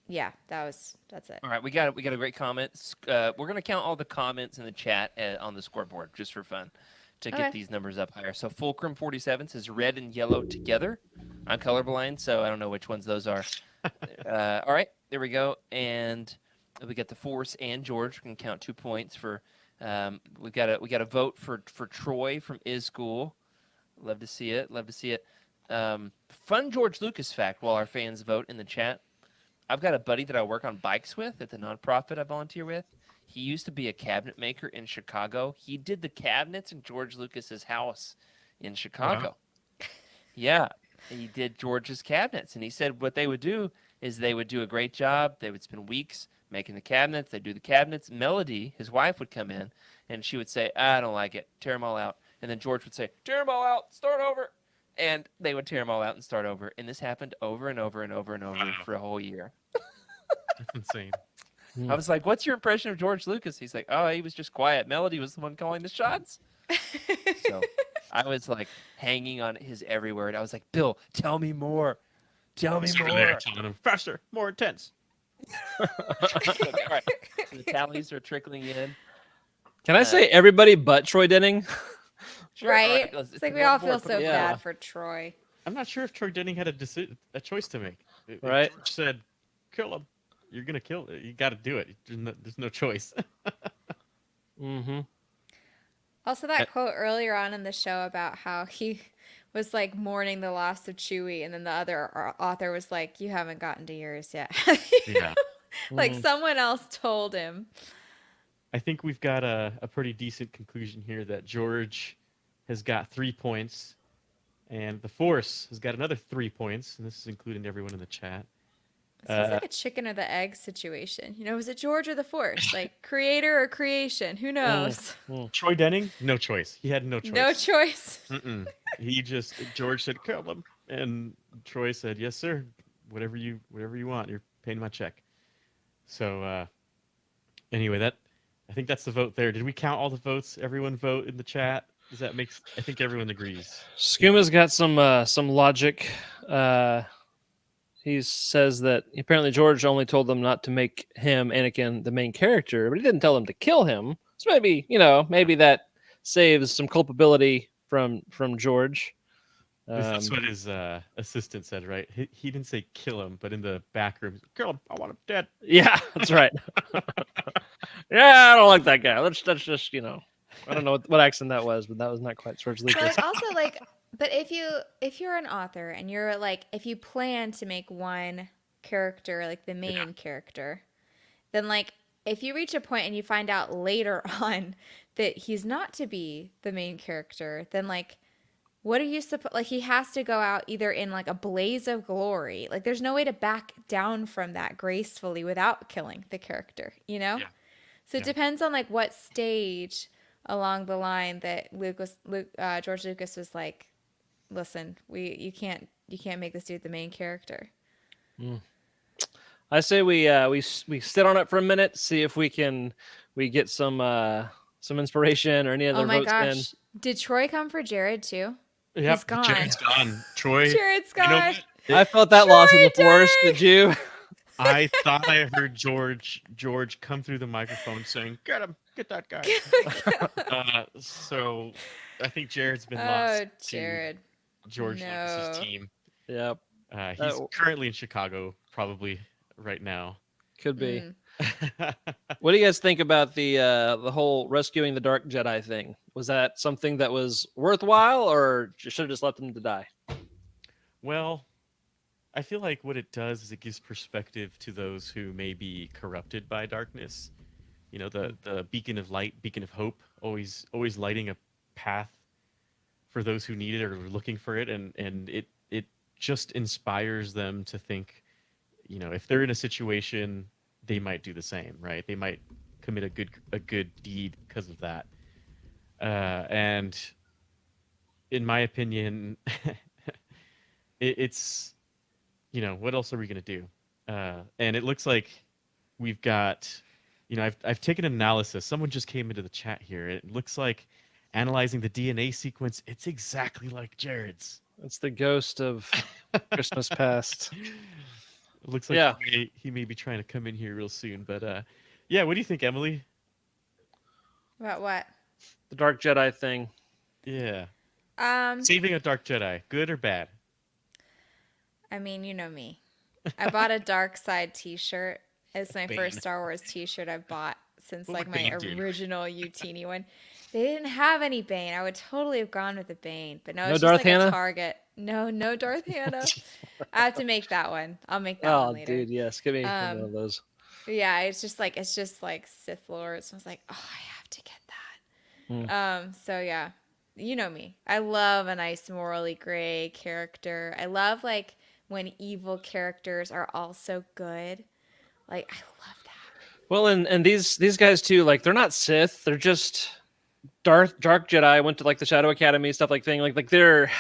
Yeah, that's it. All right, we got a great comment. We're gonna count all the comments in the chat on the scoreboard just for fun to Okay. get these numbers up higher. So Fulcrum 47 says red and yellow together. I'm colorblind, so I don't know which ones those are. All right, there we go. And we got the Force and George. We can count 2 points for. We got a vote for Troy from Is School. Love to see it. Fun George Lucas fact while our fans vote in the chat. I've got a buddy that I work on bikes with at the nonprofit I volunteer with. He used to be a cabinet maker in Chicago. He did the cabinets in George Lucas's house in Chicago. Wow. Yeah, he did George's cabinets, and he said what they would do is they would do a great job. They would spend weeks making the cabinets. They'd do the cabinets. Melody, his wife, would come in, and she would say, I don't like it. Tear them all out. And then George would say, tear them all out. Start over. And they would tear them all out and start over. And this happened over and over and over and over for a whole year. That's insane. I was like, what's your impression of George Lucas? He's like, oh, he was just quiet. Melody was the one calling the shots. So I was like hanging on his every word. I was like, Bill, tell me more. Tell me more. Telling him faster, more intense. Okay, all right. So the tallies are trickling in. Can I say everybody but Troy Denning? Sure, all Right? let's It's like put we it on all the board, feel put so it- Yeah. bad for Troy. I'm not sure if Troy Denning had a choice to make. If Right. George said, kill him. you're gonna kill it. You got to do it. There's no choice. Mm-hmm. Also, that quote earlier on in the show about how he was like mourning the loss of Chewie, and then the other author was like, "You haven't gotten to yours yet." Yeah. Like someone else told him. I think we've got a pretty decent conclusion here that George has got 3 points, and the Force has got another 3 points, and this is including everyone in the chat. This is like a chicken or the egg situation. You know, was it George or the Force? Like creator or creation? Who knows? Troy Denning, no choice. He had no choice. No choice. George said, kill him. And Troy said, yes, sir. Whatever you want. You're paying my check. So, anyway, I think that's the vote there. Did we count all the votes? Everyone vote in the chat? I think everyone agrees. Skuma's got some logic. He says that apparently George only told them not to make him, Anakin, the main character, but he didn't tell them to kill him. So maybe that saves some culpability from George. That's what his assistant said, right? He didn't say kill him, but in the back room, kill him. I want him dead. Yeah, that's right. Yeah, I don't like that guy. Let's just, I don't know what accent that was, but that was not quite George Lucas. But also, like, but if you're an author and you're like, if you plan to make one character like the main character, then like if you reach a point and you find out later on that he's not to be the main character, then like, what are you supposed, like, he has to go out either in like a blaze of glory. Like there's no way to back down from that gracefully without killing the character, Yeah. So it depends on like what stage along the line that George Lucas was like, listen, you can't make this dude the main character. I say we sit on it for a minute, see if we get some inspiration or any other votes. Oh my gosh. Did Troy come for Jared too? Yep. He's gone. Jared's gone. Troy. Jared's gone. I felt that loss in the Force. Did you? I thought I heard George come through the microphone saying, "Get him, get that guy." So I think Jared's been lost. Oh, Jared. To George Lucas's team. Yep. He's currently in Chicago, probably right now. Could be. What do you guys think about the whole rescuing the Dark Jedi thing? Was that something that was worthwhile, or should have just let them to die? Well, I feel like what it does is it gives perspective to those who may be corrupted by darkness. The beacon of light, beacon of hope, always lighting a path for those who need it or are looking for it, and it just inspires them to think, if they're in a situation, they might do the same, right? They might commit a good deed because of that. And in my opinion, it's what else are we going to do? And it looks like we've got, I've taken an analysis. Someone just came into the chat here. It looks like analyzing the DNA sequence, it's exactly like Jared's. It's the ghost of Christmas past. It looks like he may be trying to come in here real soon. But what do you think, Emily? About what? The Dark Jedi thing. Yeah. Saving a Dark Jedi, good or bad? I mean, you know me. I bought a Dark Side t-shirt. It's my first Star Wars t-shirt I've bought since like my original Utini one. They didn't have any Bane. I would totally have gone with the Bane, but no, it's just like a Target. No Darth Hannah. I have to make that one. I'll make that one later. Oh, dude, yes, give me one of those. Yeah, it's just like Sith Lord. So I was like, oh, I have to get that. So yeah, you know me. I love a nice morally gray character. I love like when evil characters are also good. Like I love that. Well, and these guys too, like they're not Sith. They're just Dark Jedi. Went to like the Shadow Academy stuff, like thing. Like they're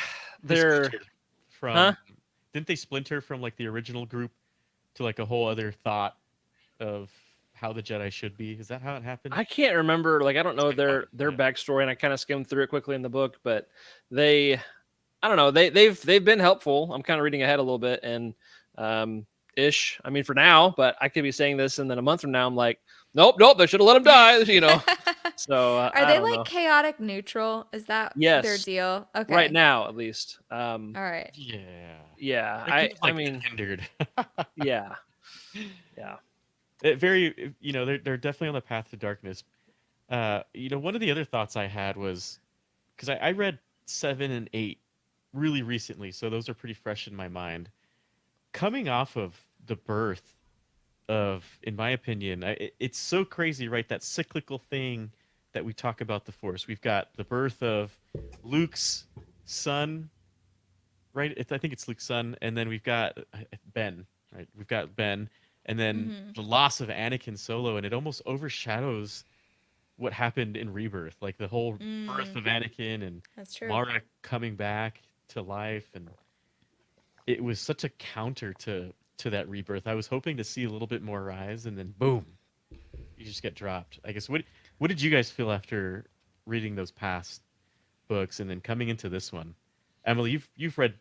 from. Didn't they splinter from like the original group to like a whole other thought of how the Jedi should be? Is that how it happened? I can't remember. Like I don't know their backstory, and I kind of skimmed through it quickly in the book. But I don't know. They've been helpful. I'm kind of reading ahead a little bit, and ish. I mean, for now, but I could be saying this, and then a month from now, I'm like, nope, they should have let him die. So are they like chaotic neutral? Is that their deal? Okay, right now at least. All right. Yeah. I mean, hindered. yeah. very, they're definitely on the path to darkness. One of the other thoughts I had was because I read 7 and 8 really recently, so those are pretty fresh in my mind. Coming off of the birth of, in my opinion, it's so crazy, right? That cyclical thing that we talk about the Force. We've got the birth of Luke's son, right? I think it's Luke's son, and then we've got Ben, right? We've got Ben, and then the loss of Anakin Solo, and it almost overshadows what happened in Rebirth, like the whole birth of Anakin and That's true. Mara coming back to life, and it was such a counter to that Rebirth. I was hoping to see a little bit more rise, and then boom, you just get dropped. I guess what did you guys feel after reading those past books and then coming into this one? Emily, you've read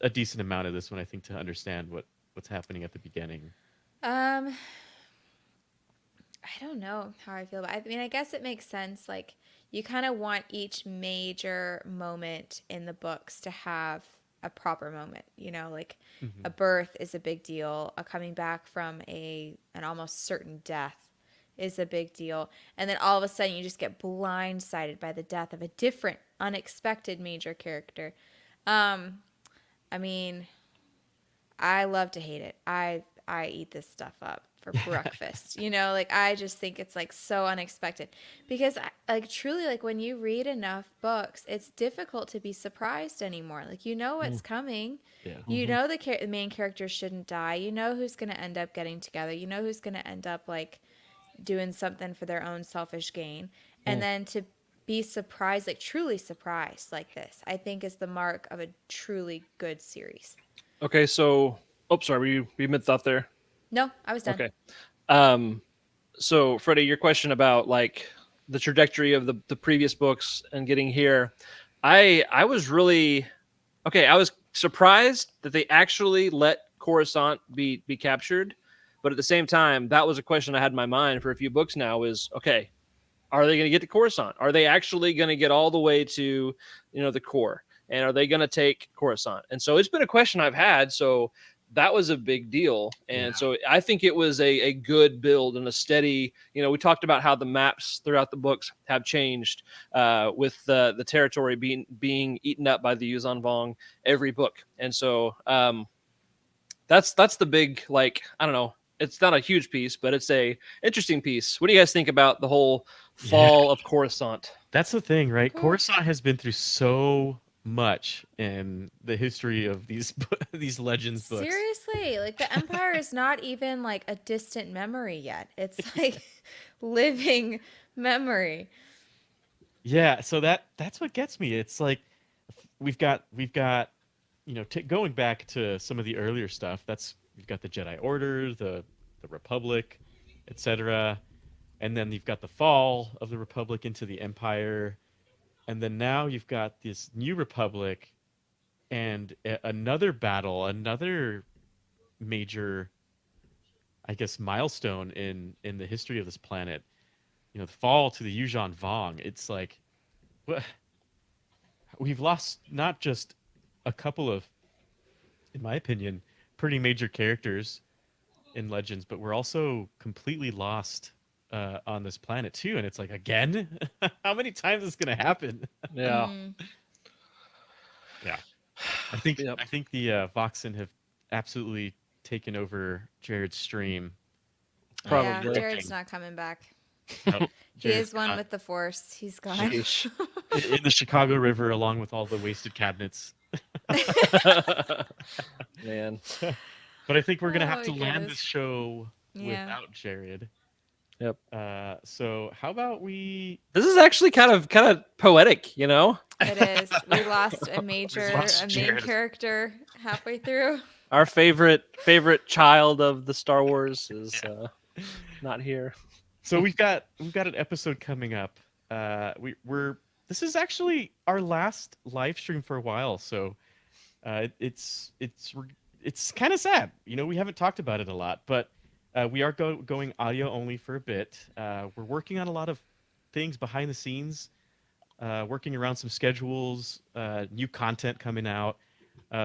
a decent amount of this one, I think, to understand what's happening at the beginning. I don't know how I feel about it. I mean, I guess it makes sense. Like, you kind of want each major moment in the books to have a proper moment, like a birth is a big deal. A coming back from an almost certain death is a big deal. And then all of a sudden you just get blindsided by the death of a different, unexpected major character. I mean, I love to hate it. I eat this stuff up for breakfast. Like, I just think it's like so unexpected because truly, like, when you read enough books, it's difficult to be surprised anymore. Like, what's coming. Yeah. The main character shouldn't die. Who's going to end up getting together. Who's going to end up like doing something for their own selfish gain. And then to be surprised, like truly surprised like this, I think is the mark of a truly good series. Okay, so sorry, were you mid-thought there? No, I was done. Okay. So Freddie, your question about like the trajectory of the previous books and getting here, I was really I was surprised that they actually let Coruscant be captured, but at the same time, that was a question I had in my mind for a few books now. Is okay, are they going to get to Coruscant? Are they actually going to get all the way to the core? And are they going to take Coruscant? And so it's been a question I've had. So that was a big deal. And so I think it was a good build and a steady, we talked about how the maps throughout the books have changed with the territory being eaten up by the Yuuzhan Vong every book. And so that's the big, like, I don't know. It's not a huge piece, but it's a interesting piece. What do you guys think about the whole fall of Coruscant? That's the thing, right? Coruscant has been through so much in the history of these Legends books. Seriously, like the Empire is not even like a distant memory yet. It's like living memory. Yeah, so that's what gets me. It's like we've got going back to some of the earlier stuff. We've got the Jedi Order, the Republic, etc. And then you've got the fall of the Republic into the Empire. And then now you've got this new Republic and another battle, another major, I guess, milestone in the history of this planet. The fall to the Yuuzhan Vong. It's like, we've lost not just a couple of, in my opinion, pretty major characters in Legends, but we're also completely lost on this planet too. And it's like, again, how many times is going to happen? Yeah. Yeah. I think the Voxyn have absolutely taken over Jared's stream. Probably. Yeah, Jared's not coming back. No, He is one with the Force. He's gone. in the Chicago River, along with all the wasted cabinets. Man. But I think we're gonna have Oh, to my land goodness. this show Yeah. without Jared. Yep. So how about we? This is actually kind of poetic, It is. We lost a main Jared. character halfway through. Our favorite child of the Star Wars is not here. So we've got an episode coming up. This is actually our last live stream for a while, so it's kind of sad. We haven't talked about it a lot, but we are going audio only for a bit. We're working on a lot of things behind the scenes, working around some schedules, new content coming out.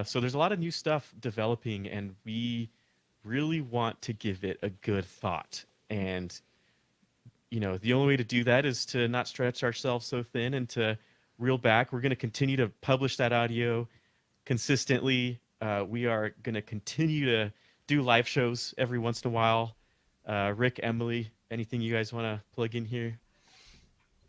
So there's a lot of new stuff developing, and we really want to give it a good thought And, the only way to do that is to not stretch ourselves so thin and to reel back. We're going to continue to publish that audio consistently. We are going to continue to do live shows every once in a while. Rick, Emily, anything you guys want to plug in here?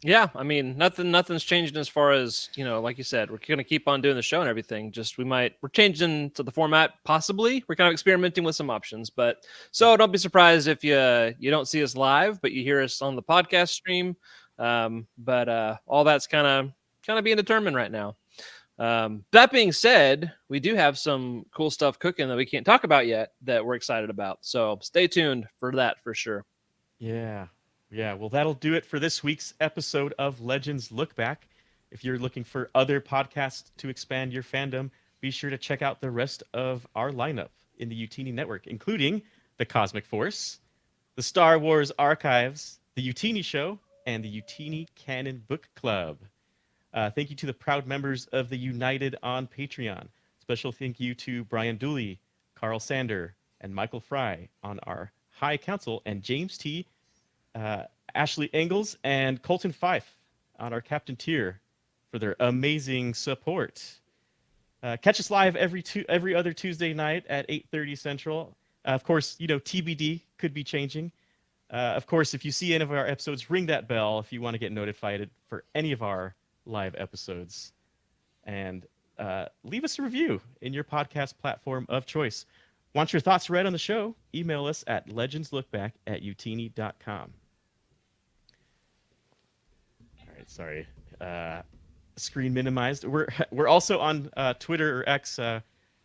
Yeah, I mean, nothing's changing as far as, like you said, we're going to keep on doing the show and everything. Just we're changing to the format, possibly. We're kind of experimenting with some options, but so don't be surprised if you don't see us live, but you hear us on the podcast stream. But all that's kind of being determined right now. That being said, we do have some cool stuff cooking that we can't talk about yet that we're excited about. So stay tuned for that for sure. Yeah. Well, that'll do it for this week's episode of Legends Lookback. If you're looking for other podcasts to expand your fandom, be sure to check out the rest of our lineup in the Utini Network, including The Cosmic Force, the Star Wars Archives, the Utini Show, and the Utini Canon Book Club. Thank you to the proud members of the United on Patreon. Special thank you to Brian Dooley, Carl Sander, and Michael Fry on our High Council, and James T., Ashley Engels, and Colton Fife on our Captain Tier for their amazing support. Catch us live every other Tuesday night at 8:30 Central. Of course, TBD could be changing. Of course, if you see any of our episodes, ring that bell if you want to get notified for any of our live episodes. And leave us a review in your podcast platform of choice. Want your thoughts read on the show? Email us at legendslookback@utini.com. All right, sorry. Screen minimized. We're also on Twitter or X. I'm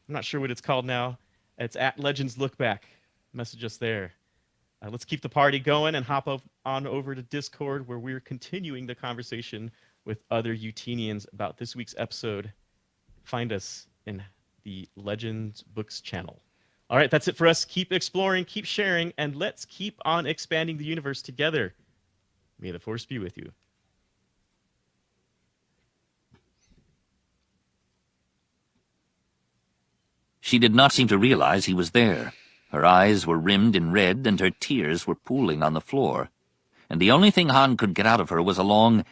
not sure what it's called now. It's at Legends Lookback. Message us there. Let's keep the party going and hop on over to Discord, where we're continuing the conversation with other Utinians about this week's episode. Find us in the Legends Books channel. All right, that's it for us. Keep exploring, keep sharing, and let's keep on expanding the universe together. May the Force be with you. She did not seem to realize he was there. Her eyes were rimmed in red, and her tears were pooling on the floor. And the only thing Han could get out of her was a long,